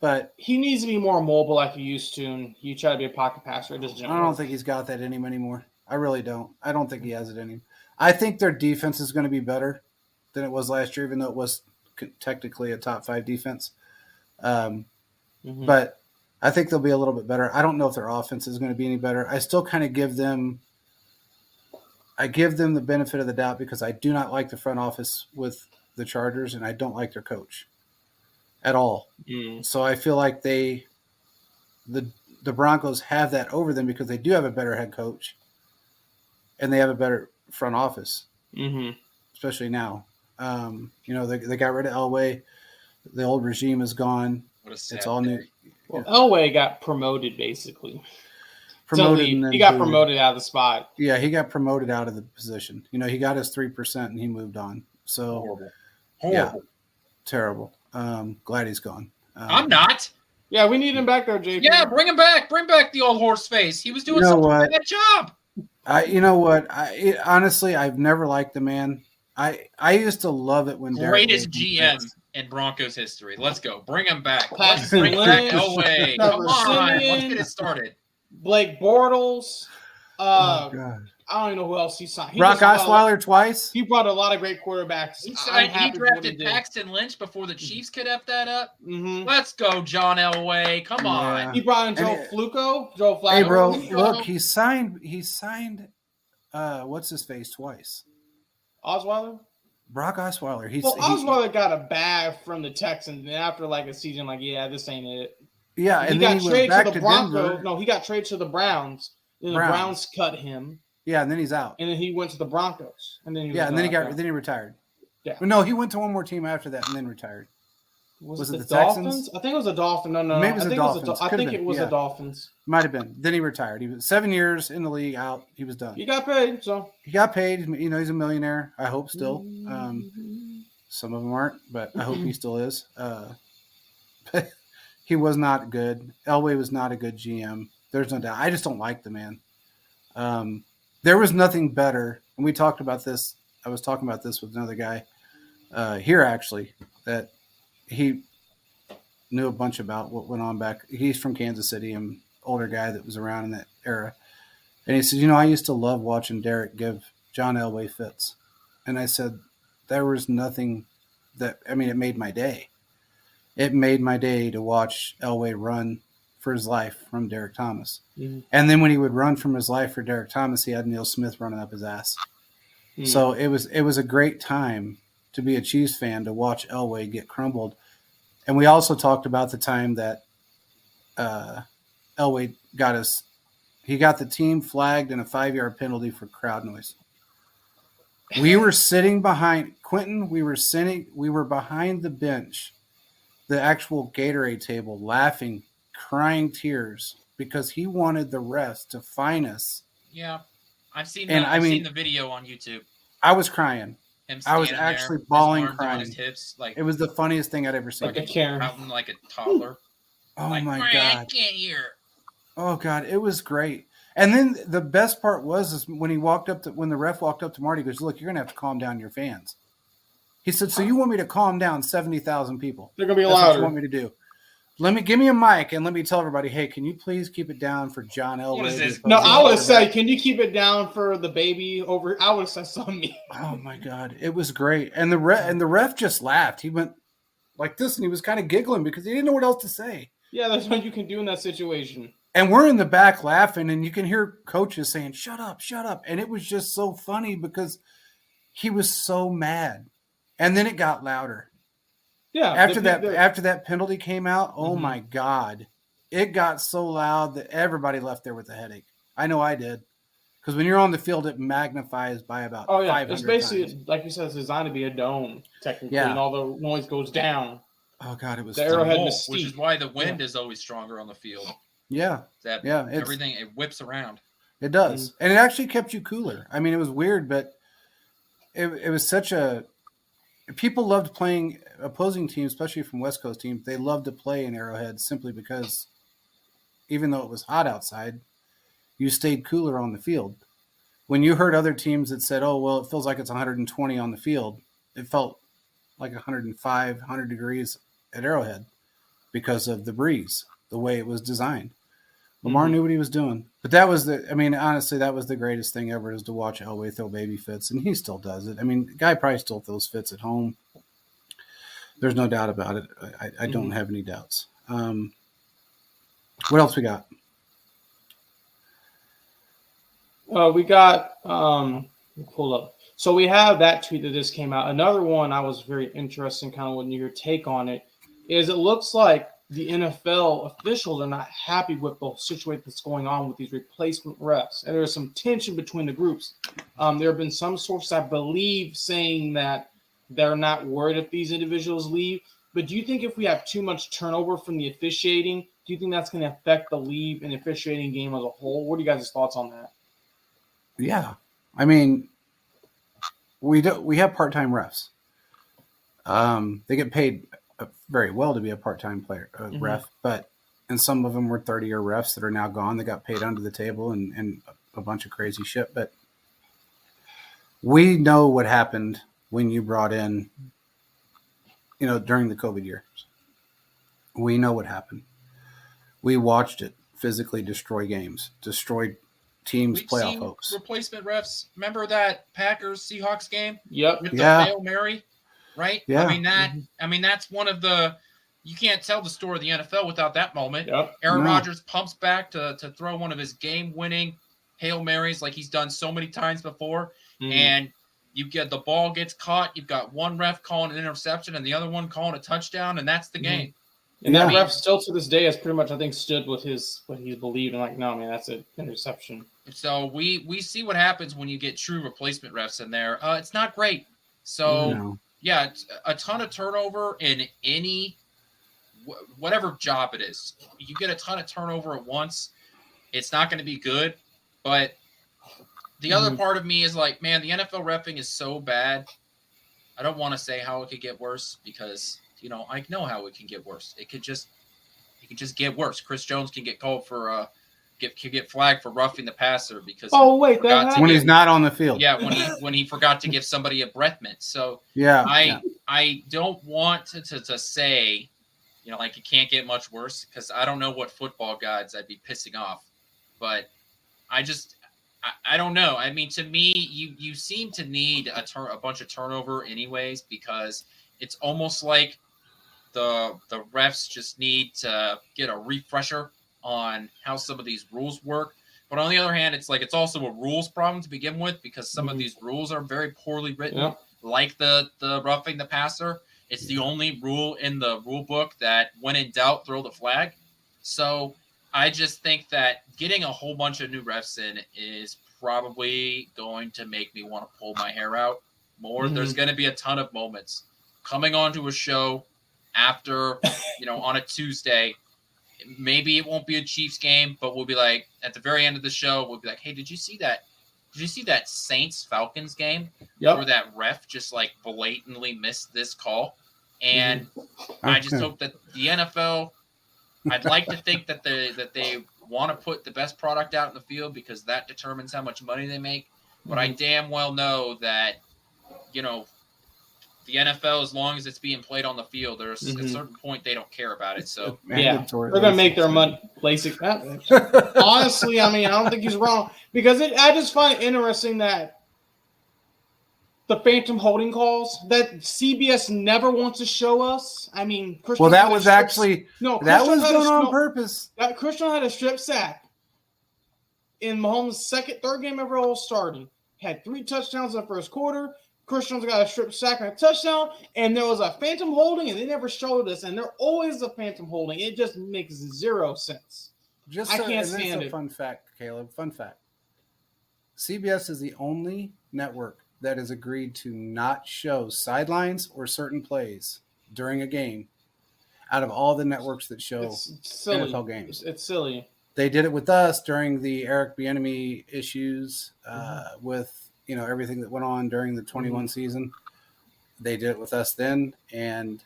but he needs to be more mobile like he used to, and you try to be a pocket passer. I don't think he's got that in him anymore. I really don't. I don't think he has it in him. I think their defense is going to be better than it was last year, even though it was technically a top 5 defense. But I think they'll be a little bit better. I don't know if their offense is going to be any better. I still kind of give them the benefit of the doubt because I do not like the front office with the Chargers, and I don't like their coach at all. So I feel like the Broncos have that over them because they do have a better head coach, and they have a better front office, especially now. They got rid of Elway. The old regime is gone. It's all new. Well, Elway got promoted, basically. He got promoted out of the spot. Yeah, he got promoted out of the position. He got his 3% and he moved on. So horrible. Yeah, terrible. Glad he's gone. I'm not. Yeah, we need him back there, JP. Yeah, bring him back. Bring back the old horse face. He was doing such a bad job. You know what? Honestly, I've never liked the man. I used to love it when greatest GM in Broncos history. Let's go. Bring him back. Let's bring back Elway. Come on. Let's get it started. Blake Bortles. God. I don't even know who else he signed. Brock Osweiler twice. He brought a lot of great quarterbacks. He drafted Paxton Lynch before the Chiefs could F that up. Let's go, John Elway. Come on. He brought in Joe Flacco. Hey, bro, look, he signed what's his face twice? Osweiler? Brock Osweiler. Osweiler got a bag from the Texans, and after like a season, this ain't it. Yeah, and then he went back to Denver. No, he got traded to the Browns. Then the Browns cut him. Yeah, and then he's out. And then he went to the Broncos. And then he retired. Yeah. No, he went to one more team after that and then retired. Was it the Dolphins? Texans? I think it was the Dolphins. No. Maybe it was the Dolphins. I think it was the Dolphins. Might have been. Then he retired. He was 7 years in the league, out. He was done. He got paid, so. He got paid. He's a millionaire, I hope still. Some of them aren't, but I hope he still is. But he was not good. Elway was not a good GM. There's no doubt. I just don't like the man. There was nothing better, and we talked about this. I was talking about this with another guy here, actually, that he knew a bunch about what went on back. He's from Kansas City, an older guy that was around in that era. And he said, I used to love watching Derek give John Elway fits. And I said, there was nothing it made my day. It made my day to watch Elway run for his life from Derek Thomas. And then when he would run from his life for Derek Thomas, he had Neil Smith running up his ass. So it was a great time to be a Chiefs fan, to watch Elway get crumbled. And we also talked about the time that Elway got the team flagged and a 5-yard penalty for crowd noise. We were sitting behind Quentin. We were behind the bench, the actual Gatorade table, laughing, crying tears because he wanted the refs to fine us. Yeah, I've seen And the I mean, the video on YouTube. I was crying. Him I was standing actually there, bawling, his arms on crying. his hips, like It was the funniest thing I'd ever seen. Like a Karen. pouting like a toddler. Oh like, my I god! can't hear. Oh god, it was great. And then the best part was when he walked up to when the ref walked up to Marty, he goes, "Look, you're gonna have to calm down your fans." He said, "So you want me to calm down 70,000 people? They're gonna be That's louder. what you want me to do? Give me a mic and let me tell everybody, hey, can you please keep it down for John Elway?" What is this? No, I would say, can you keep it down for the baby over? I would have said something. Oh my god, it was great. And the ref just laughed. He went like this, and he was kind of giggling because he didn't know what else to say. Yeah, that's what you can do in that situation. And we're in the back laughing, and you can hear coaches saying, "Shut up, shut up." And it was just so funny because he was so mad. And then it got louder. Yeah. After that penalty came out, oh my God. It got so loud that everybody left there with a headache. I know I did. Because when you're on the field, it magnifies by about 500 it's basically, times. like you said, it's designed to be a dome, technically, Yeah. and all the noise goes down. Oh God, it was The funny. Arrowhead Bolt, Mystique. which is why the wind is always stronger on the field. Yeah, That yeah. everything it whips around. It does. And it actually kept you cooler. I mean, it was weird, but it was such a people loved playing opposing teams, especially from West Coast teams. They loved to play in Arrowhead simply because even though it was hot outside, you stayed cooler on the field. When you heard other teams that said, "Oh, well, it feels like it's 120 on the field," it felt like 105, 100 degrees at Arrowhead because of the breeze, the way it was designed. Lamar knew what he was doing. But that was honestly, that was the greatest thing ever, is to watch Elway throw baby fits, and he still does it. I mean, the guy probably still throws fits at home. There's no doubt about it. I don't have any doubts. What else we got? We got pull up. So we have that tweet that just came out. Another one I was very interested in, kind of your take on it, is it looks like the NFL officials are not happy with the situation that's going on with these replacement refs. And there's some tension between the groups. There have been some sources, I believe, saying that they're not worried if these individuals leave. But do you think if we have too much turnover from the officiating, do you think that's going to affect the league and officiating game as a whole? What are you guys' thoughts on that? Yeah. I mean, we have part-time refs. They get paid very well to be a part-time player, ref, and some of them were 30-year refs that are now gone. They got paid under the table and a bunch of crazy shit. But we know what happened when you brought in, during the COVID years. We know what happened. We watched it physically destroy games, destroy teams' We've playoff seen hopes. replacement refs. Remember that Packers Seahawks game? Yep. With the Hail Mary, right? Yeah. I mean that's one of the. You can't tell the story of the NFL without that moment. Yep. Aaron Rodgers pumps back to throw one of his game-winning Hail Marys like he's done so many times before, and you get the ball gets caught. You've got one ref calling an interception and the other one calling a touchdown, and that's the game. And that ref still to this day has pretty much, I think, stood with what he believed, and like, no, man, that's an interception. So we see what happens when you get true replacement refs in there. It's not great. So yeah, it's a ton of turnover in any whatever job it is. You get a ton of turnover at once, it's not going to be good. But the other part of me is like, man, the NFL reffing is so bad. I don't want to say how it could get worse because I know how it can get worse. It could just get worse. Chris Jones can get called for get flagged for roughing the passer because when he's not on the field. Yeah, when he forgot to give somebody a breath mint. So I don't want to say, like it can't get much worse because I don't know what football gods I'd be pissing off, but I don't know. I mean, to me, you seem to need a bunch of turnover anyways because it's almost like the refs just need to get a refresher on how some of these rules work. But on the other hand, it's like it's also a rules problem to begin with because some of these rules are very poorly written, like the roughing the passer. It's the only rule in the rule book that when in doubt, throw the flag. So I just think that getting a whole bunch of new refs in is probably going to make me want to pull my hair out more. There's going to be a ton of moments coming onto a show after, on a Tuesday. Maybe it won't be a Chiefs game, but we'll be like, at the very end of the show, we'll be like, hey, did you see that? Did you see that Saints-Falcons game where that ref just like blatantly missed this call? And I just hope that the NFL, I'd like to think that they want to put the best product out in the field because that determines how much money they make. But I damn well know that, the NFL, as long as it's being played on the field, there's at a certain point they don't care about it. So they're going to make their money. Honestly, I don't think he's wrong because I just find it interesting that the phantom holding calls that CBS never wants to show us. Christian that was actually that was done on purpose. Christian had a strip sack in Mahomes' third game ever all starting. Had 3 touchdowns in the first quarter. Christian's got a strip sack and a touchdown, and there was a phantom holding, and they never showed us. And there always a phantom holding. It just makes 0 sense. I can't stand it. Fun fact, Caleb. Fun fact. CBS is the only network that has agreed to not show sidelines or certain plays during a game out of all the networks that show NFL games. It's silly. They did it with us during the Eric Bieniemy issues with everything that went on during the 21 season. They did it with us then, and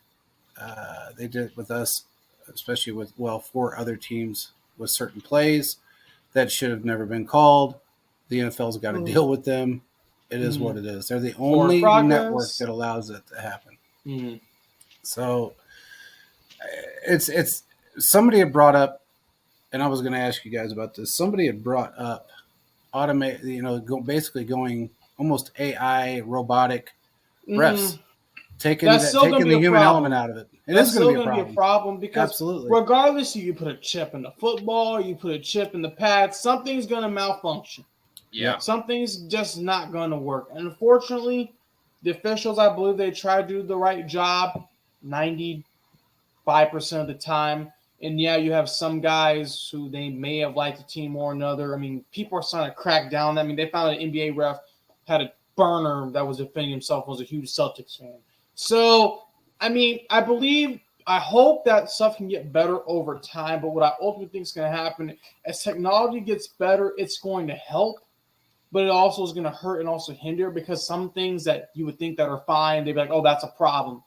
they did it with us, especially with 4 other teams with certain plays that should have never been called. The NFL's got to deal with them. It is what it is. They're the only network that allows it to happen. So it's somebody had brought up, and I was going to ask you guys about this. Somebody had brought up basically going almost AI robotic refs, taking the human element out of it. That's going to be a problem because absolutely, regardless if you put a chip in the football, you put a chip in the pad, something's going to malfunction. Yeah. Something's just not going to work. And unfortunately, the officials, I believe they try to do the right job 95% of the time. And yeah, you have some guys who they may have liked a team or another. People are starting to crack down. They found an NBA ref had a burner that was defending himself, was a huge Celtics fan. So, I hope that stuff can get better over time. But what I ultimately think is going to happen, as technology gets better, it's going to help. But it also is going to hurt and also hinder because some things that you would think that are fine, they'd be like, oh, that's a problem.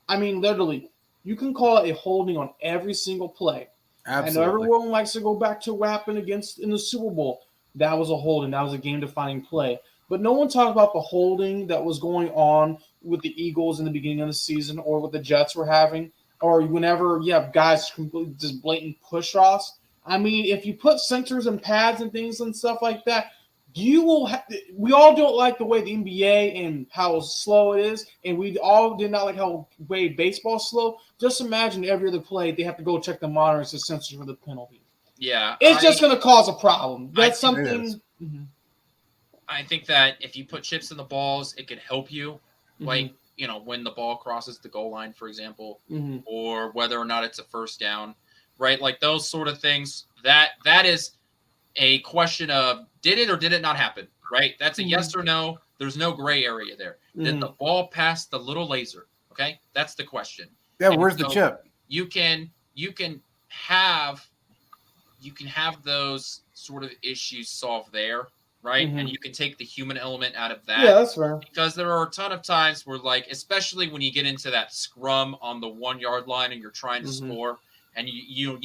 Literally, you can call it a holding on every single play. Absolutely. I know everyone likes to go back to what happened in the Super Bowl. That was a holding. That was a game-defining play. But no one talked about the holding that was going on with the Eagles in the beginning of the season or what the Jets were having or whenever you have guys completely just blatant push-offs. If you put sensors and pads and things and stuff like that, we all don't like the way the NBA and how slow it is, and we all did not like how way baseball's slow. Just imagine every other play they have to go check the monitors and sensors for the penalty. Yeah, it's just going to cause a problem. That's something. I think that if you put chips in the balls, it could help you, like when the ball crosses the goal line, for example, or whether or not it's a first down, right? Like those sort of things. That is a question of did it or did it not happen, right? That's a yes or no. There's no gray area there. Did the ball pass the little laser? Okay, that's the question. Yeah, and where's the chip? You can have those sort of issues solved there, right? And you can take the human element out of that. Yeah, that's fair. Because there are a ton of times where, like, especially when you get into that scrum on the 1 yard line and you're trying to score, and you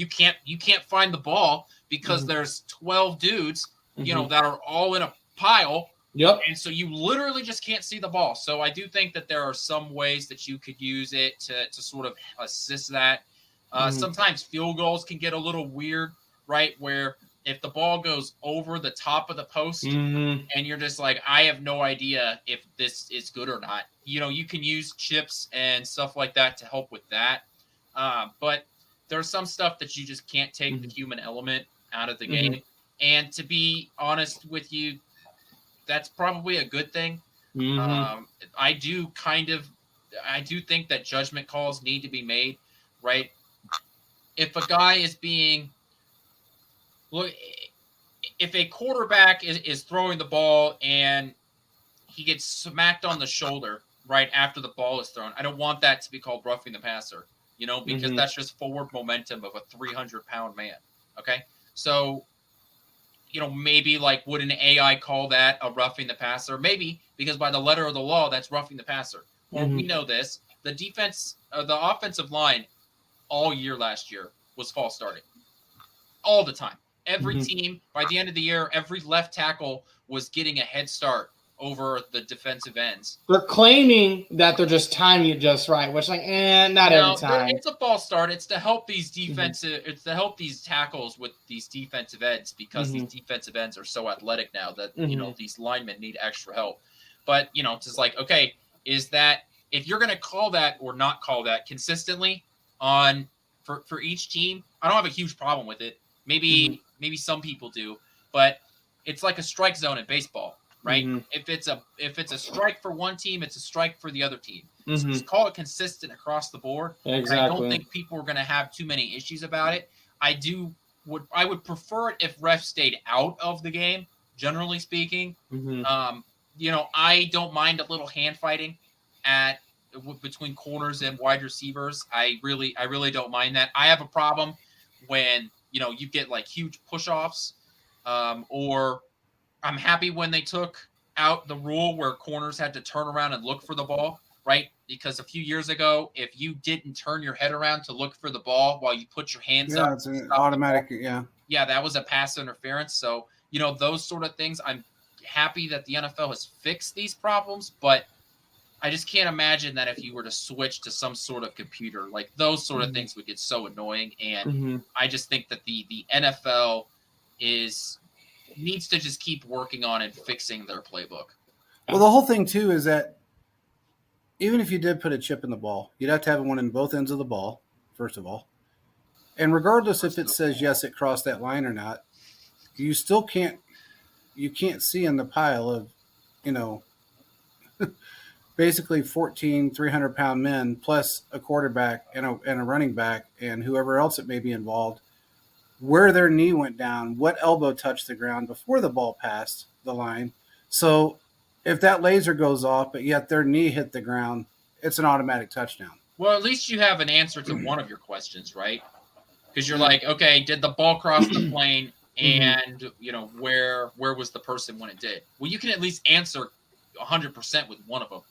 can't find the ball because there's 12 dudes, that are all in a pile. Yep. And so you literally just can't see the ball. So I do think that there are some ways that you could use it to sort of assist that. Sometimes field goals can get a little weird, right? Where if the ball goes over the top of the post and you're just like, I have no idea if this is good or not. You can use chips and stuff like that to help with that. But there's some stuff that you just can't take the human element out of the game. And to be honest with you, that's probably a good thing. I do think that judgment calls need to be made, right? If a guy is being if a quarterback is throwing the ball and he gets smacked on the shoulder right after the ball is thrown, I don't want that to be called roughing the passer, because that's just forward momentum of a 300-pound man. Okay. So, maybe like would an AI call that a roughing the passer? Maybe, because by the letter of the law, that's roughing the passer. Well, we know this. The the offensive line all year last year was false starting. All the time. Every team, by the end of the year, every left tackle was getting a head start over the defensive ends. They're claiming that they're just timing it just right, which not every time. It's a false start. It's to help these it's to help these tackles with these defensive ends, because these defensive ends are so athletic now that these linemen need extra help. But it's just like, okay, is that if you're going to call that or not call that consistently on for each team, I don't have a huge problem with it. Maybe some people do, but it's like a strike zone in baseball, right? If it's a strike for one team, it's a strike for the other team. So just call it consistent across the board. Exactly. I don't think people are going to have too many issues about it. I would prefer it if refs stayed out of the game, generally speaking. I don't mind a little hand fighting between corners and wide receivers. I really don't mind that. I have a problem when you get like huge push-offs, or I'm happy when they took out the rule where corners had to turn around and look for the ball, right? Because a few years ago, if you didn't turn your head around to look for the ball while you put your hands up, it's an automatic. Yeah, that was a pass interference. So those sort of things. I'm happy that the NFL has fixed these problems, but I just can't imagine that if you were to switch to some sort of computer, like those sort of things would get so annoying. And I just think that the NFL needs to just keep working on and fixing their playbook. Well, the whole thing too is that even if you did put a chip in the ball, you'd have to have one in both ends of the ball, first of all. And regardless if it says yes, it crossed that line or not, you still can't see in the pile of, basically 14 300-pound men plus a quarterback and a running back and whoever else that may be involved, where their knee went down, what elbow touched the ground before the ball passed the line. So if that laser goes off, but yet their knee hit the ground, it's an automatic touchdown. Well, at least you have an answer to one of your questions, right? Because you're like, okay, did the ball cross the plane, and where was the person when it did? Well, you can at least answer 100% with one of them.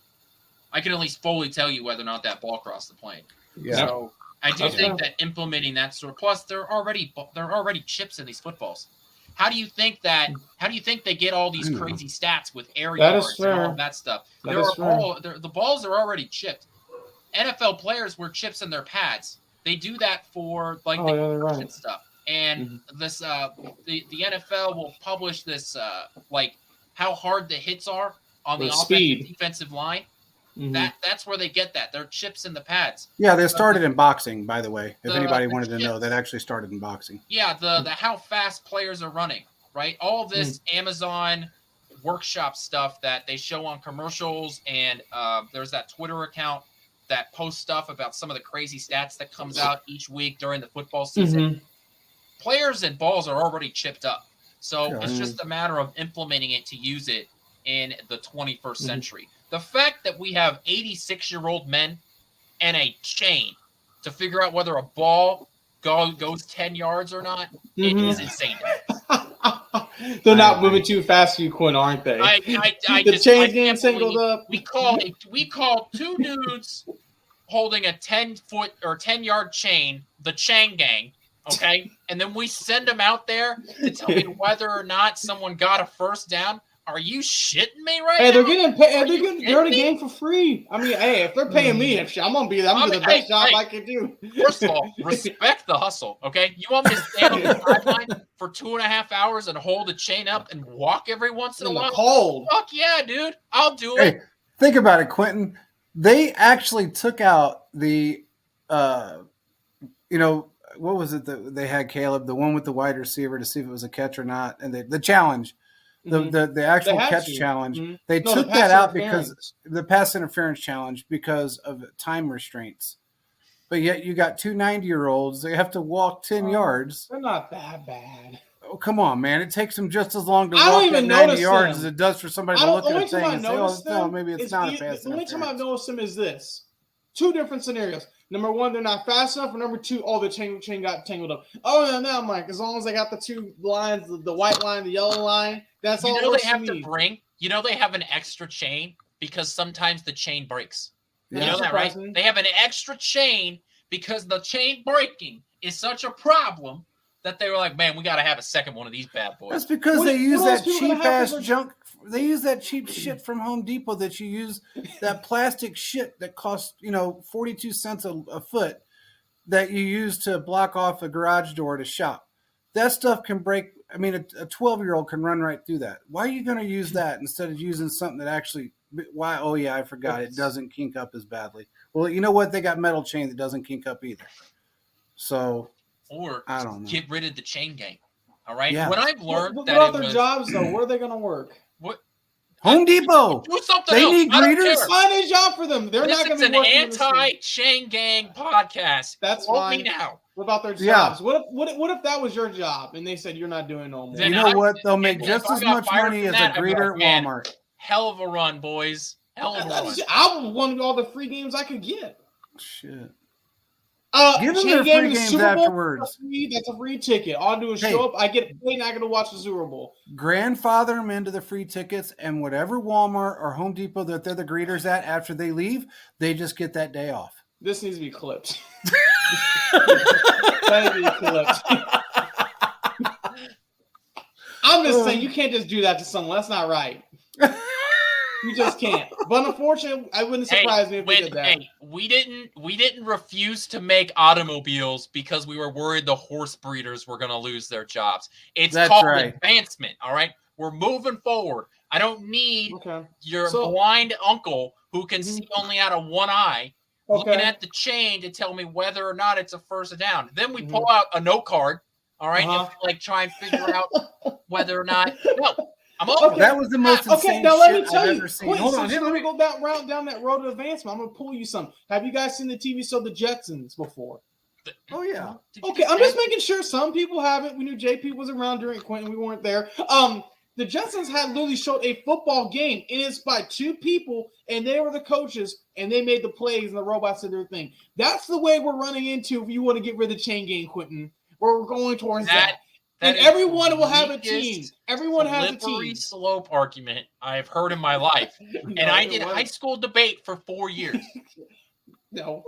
I can at least fully tell you whether or not that ball crossed the plane. Yeah. So I do think that implementing that sort. Plus, there are already chips in these footballs. How do you think they get all these crazy stats with air yards and all of that stuff? The balls are already chipped. NFL players wear chips in their pads. They do that for the concussion stuff. And this the NFL will publish this how hard the hits are on the offensive defensive line. That's where they get that. They're chips in the pads. Yeah, they started in boxing, by the way. If anybody wanted to know, that actually started in boxing. Yeah, the how fast players are running, right? All this Amazon workshop stuff that they show on commercials, and there's that Twitter account that posts stuff about some of the crazy stats that comes out each week during the football season. Players and balls are already chipped up. So it's just a matter of implementing it to use it in the 21st century. The fact that we have 86-year-old men and a chain to figure out whether a ball goes 10 yards or not, it is insane. They're not moving too fast for you, Quinn, aren't they? The chain getting singled up. We call two dudes holding a 10-foot or 10-yard chain the Chang Gang, okay? And then we send them out there to tell me whether or not someone got a first down. Are you shitting me right now? They're getting paid. They're in the game for free. I mean, if they're paying me, I'm gonna be the best job I can do. First of all, respect the hustle, okay? You want me to stand on the sideline for 2.5 hours and hold the chain up and walk every once in a while? Cold. Fuck yeah, dude. I'll do it. Think about it, Quentin. They actually took out the, what was it that they had, Caleb? The one with the wide receiver to see if it was a catch or not, and the challenge. The actual catch challenge, they took that out because the pass interference challenge because of time restraints. But yet you got two 90-year-olds. They have to walk 10 yards. They're not that bad. Oh, come on, man! It takes them just as long to I don't walk that even 90 notice yards them. as it does for somebody I to don't. look The at only a thing time I and say, "Oh, notice no, them maybe it's is not a pass the only time I've interference." noticed them is this: two different scenarios. Number one, they're not fast enough. Or number two, the chain got tangled up. Oh no, I'm like, as long as I got the two lines, the white line, the yellow line, that's all. You know works they have for to me. bring. You know they have an extra chain because sometimes the chain breaks. Yeah. You know that, right? They have an extra chain because the chain breaking is such a problem that they were like, man, we got to have a second one of these bad boys. That's because they use that cheap ass junk. They use that cheap shit from Home Depot that you use, that plastic shit that costs 42 cents a foot that you use to block off a garage door to shop. That stuff can break. I mean, a 12-year-old can run right through that. Why are you going to use that instead of using something that actually? Why? Oh yeah, I forgot. It doesn't kink up as badly. Well, you know what? They got metal chain that doesn't kink up either. So. Or I don't know. Get rid of the chain gang. All right. Yeah. When I've learned what that about their jobs though? Where are they going to work? What? Home Depot. Do something they else. need greeters. Find a job for them. They're not going to be working. This is an anti-chain gang podcast. That's fine. Me now. What about their jobs? Yeah. What if that was your job and they said you're not doing no more? You know what? They'll make just as much money as a greeter at Walmart. Hell of a run, boys. Hell of a run. I would want all the free games I could get. Shit. Give them their free games afterwards. That's a free ticket. All I do is show up. I get paid and I get to watch the Super Bowl. Grandfather them into the free tickets, and whatever Walmart or Home Depot that they're the greeters at after they leave, they just get that day off. This needs to be clipped. That needs to be clipped. I'm just saying you can't just do that to someone. That's not right. You just can't. But unfortunately, I wouldn't surprise me if we did that. Hey, we didn't refuse to make automobiles because we were worried the horse breeders were going to lose their jobs. That's called advancement. All right, we're moving forward. I don't need your blind uncle who can see only out of one eye looking at the chain to tell me whether or not it's a first down. Then we pull out a note card. All right, and we, try and figure out whether or not. No. That was the most insane now let me shit tell I've you. ever seen. Wait, Hold on, let me go down that road of advancement. I'm gonna pull you some. Have you guys seen the TV show The Jetsons before? Oh yeah. Okay, I'm just making sure some people haven't. We knew JP was around during Quentin. We weren't there. The Jetsons had literally showed a football game, and it's by two people, and they were the coaches, and they made the plays, and the robots did their thing. That's the way we're running into if you want to get rid of the chain game, Quentin. Where we're going towards that. And everyone will have a team. Everyone has a team. Slippery slope argument I've heard in my life. And I did high school debate for 4 years. No.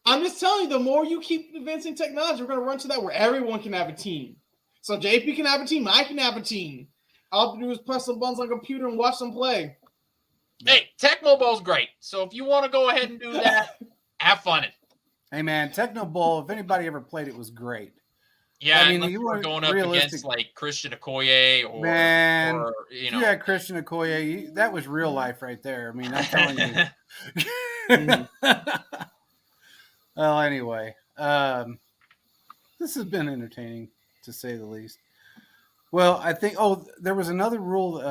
I'm just telling you, the more you keep advancing technology, we're going to run to that where everyone can have a team. So JP can have a team. I can have a team. All I have to do is press some buttons on a computer and watch them play. Hey, Tecmo Bowl's great. So if you want to go ahead and do that, have fun. Hey, man, Tecmo Bowl, if anybody ever played it, was great. Yeah, I mean, you were going up against like Christian Okoye or you had Christian Okoye. That was real life right there. I mean, I'm telling you. Well, anyway, this has been entertaining to say the least. Well, I think. Oh, there was another rule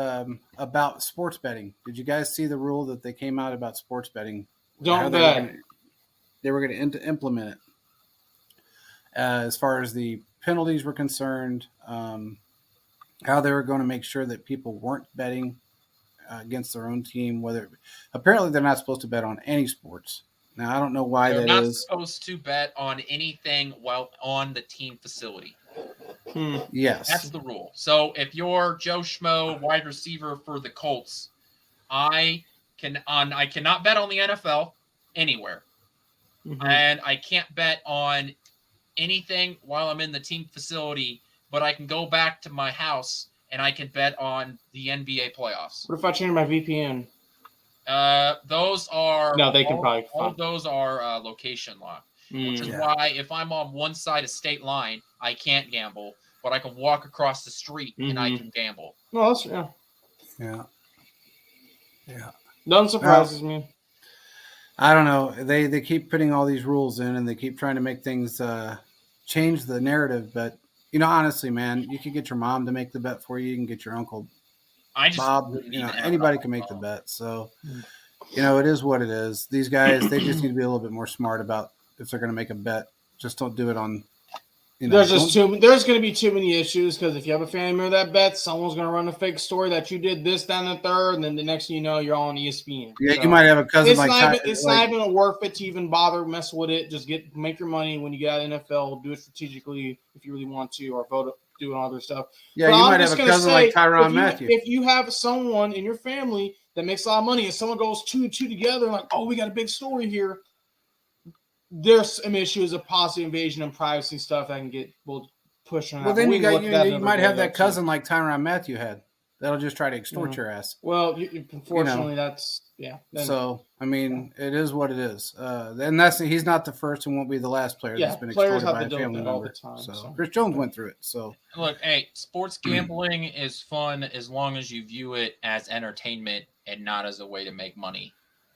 about sports betting. Did you guys see the rule that they came out about sports betting? Don't bet. They were going to implement it as far as the penalties were concerned, how they were going to make sure that people weren't betting against their own team. Apparently they're not supposed to bet on any sports. Now I don't know why they're not supposed to bet on anything while on the team facility. Yes, that's the rule. So if you're Joe Schmo, wide receiver for the Colts, I cannot bet on the NFL anywhere, and I can't bet on anything while I'm in the team facility, but I can go back to my house and I can bet on the NBA playoffs. What if I change my VPN? Those are they can probably. All of those are location locked, which is why if I'm on one side of state line, I can't gamble, but I can walk across the street and I can gamble. No, that's yeah. Nothing surprises me. I don't know. They keep putting all these rules in, and they keep trying to make things change the narrative. But honestly, man, you can get your mom to make the bet for you. You can get your uncle Bob. Anybody can make the bet. So, it is what it is. These guys, they just need to be a little bit more smart about if they're going to make a bet. Just don't do it on There's going to be too many issues because if you have a family member that bets, someone's going to run a fake story that you did this, that, and the third, and then the next thing you know, you're on ESPN. Yeah, so you might have a cousin it's not even worth it to even bother mess with it. Just make your money when you get out of the NFL. Do it strategically if you really want to, or vote doing other stuff. Yeah, you might have a cousin like Tyrann Mathieu. If you have someone in your family that makes a lot of money, and someone goes two together, like, oh, we got a big story here. There's some issues of policy invasion and privacy stuff that will push on. Well, then you might have that cousin like Tyrann Mathieu had. That'll just try to extort your ass. Well, unfortunately, that's So I mean, it is what it is. And he's not the first and won't be the last player that's been extorted by a family member. All the time, so Chris Jones went through it. So look, hey, sports gambling is fun as long as you view it as entertainment and not as a way to make money.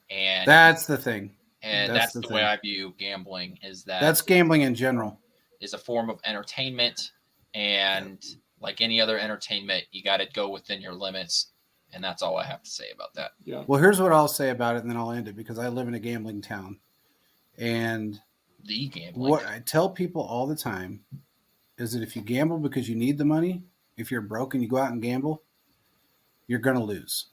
And that's the thing. And that's the way I view gambling that's gambling in general. Is a form of entertainment. And like any other entertainment, you got to go within your limits. And that's all I have to say about that. Yeah. Well, here's what I'll say about it, and then I'll end it because I live in a gambling town. And what I tell people all the time is that if you gamble because you need the money, if you're broke and you go out and gamble, you're going to lose.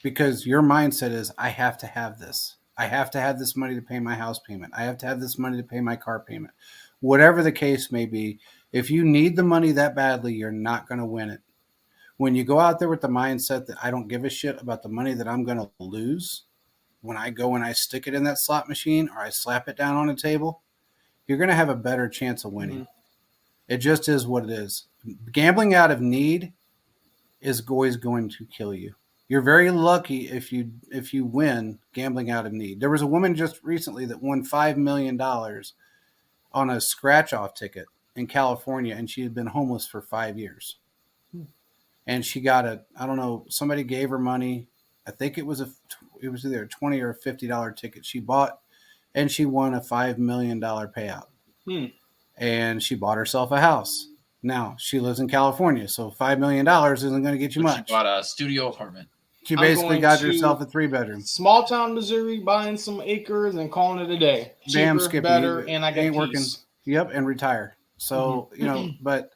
Because your mindset is, I have to have this. I have to have this money to pay my house payment. I have to have this money to pay my car payment. Whatever the case may be, if you need the money that badly, you're not going to win it. When you go out there with the mindset that I don't give a shit about the money that I'm going to lose, when I go and I stick it in that slot machine or I slap it down on a table, you're going to have a better chance of winning. It just is what it is. Gambling out of need is always going to kill you. You're very lucky if you win gambling out of need. There was a woman just recently that won $5 million on a scratch-off ticket in California, and she had been homeless for 5 years. And she got somebody gave her money. I think it was either a $20 or a $50 ticket she bought, and she won a $5 million payout. And she bought herself a house. Now, she lives in California, so $5 million isn't going to get you much. She bought a studio apartment. She basically got herself a 3-bedroom. Small town Missouri, buying some acres and calling it a day. Damn, Skippy. Better, and I got ain't working. Yep, and retire. So, but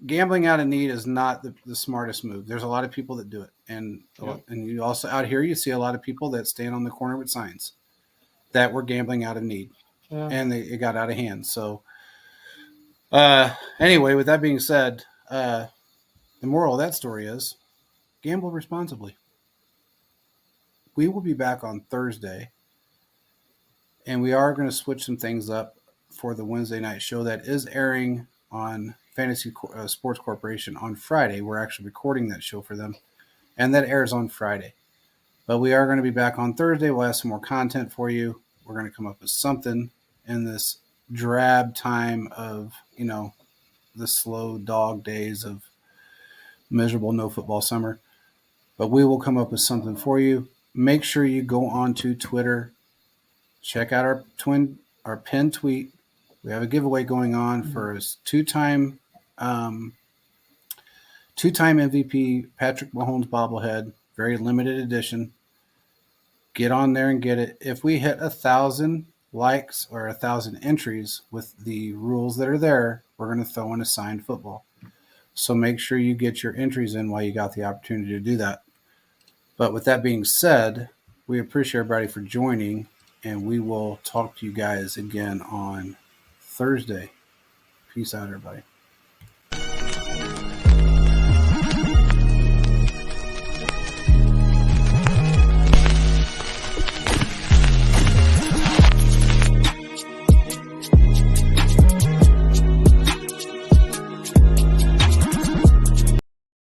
gambling out of need is not the smartest move. There's a lot of people that do it. And you also out here, you see a lot of people that stand on the corner with signs that were gambling out of need. Yeah. And it got out of hand. So, anyway, with that being said, the moral of that story is gamble responsibly. We will be back on Thursday, and we are going to switch some things up for the Wednesday night show that is airing on Fantasy Sports Corporation on Friday. We're actually recording that show for them, and that airs on Friday. But we are going to be back on Thursday. We'll have some more content for you. We're going to come up with something in this drab time of, the slow dog days of miserable no football summer. But we will come up with something for you. Make sure you go on to Twitter. Check out our pinned tweet. We have a giveaway going on for a two-time MVP Patrick Mahomes bobblehead, very limited edition. Get on there and get it. If we hit 1,000 likes or 1,000 entries with the rules that are there, we're going to throw in a signed football. So make sure you get your entries in while you got the opportunity to do that. But with that being said, we appreciate everybody for joining, and we will talk to you guys again on Thursday. Peace out, everybody.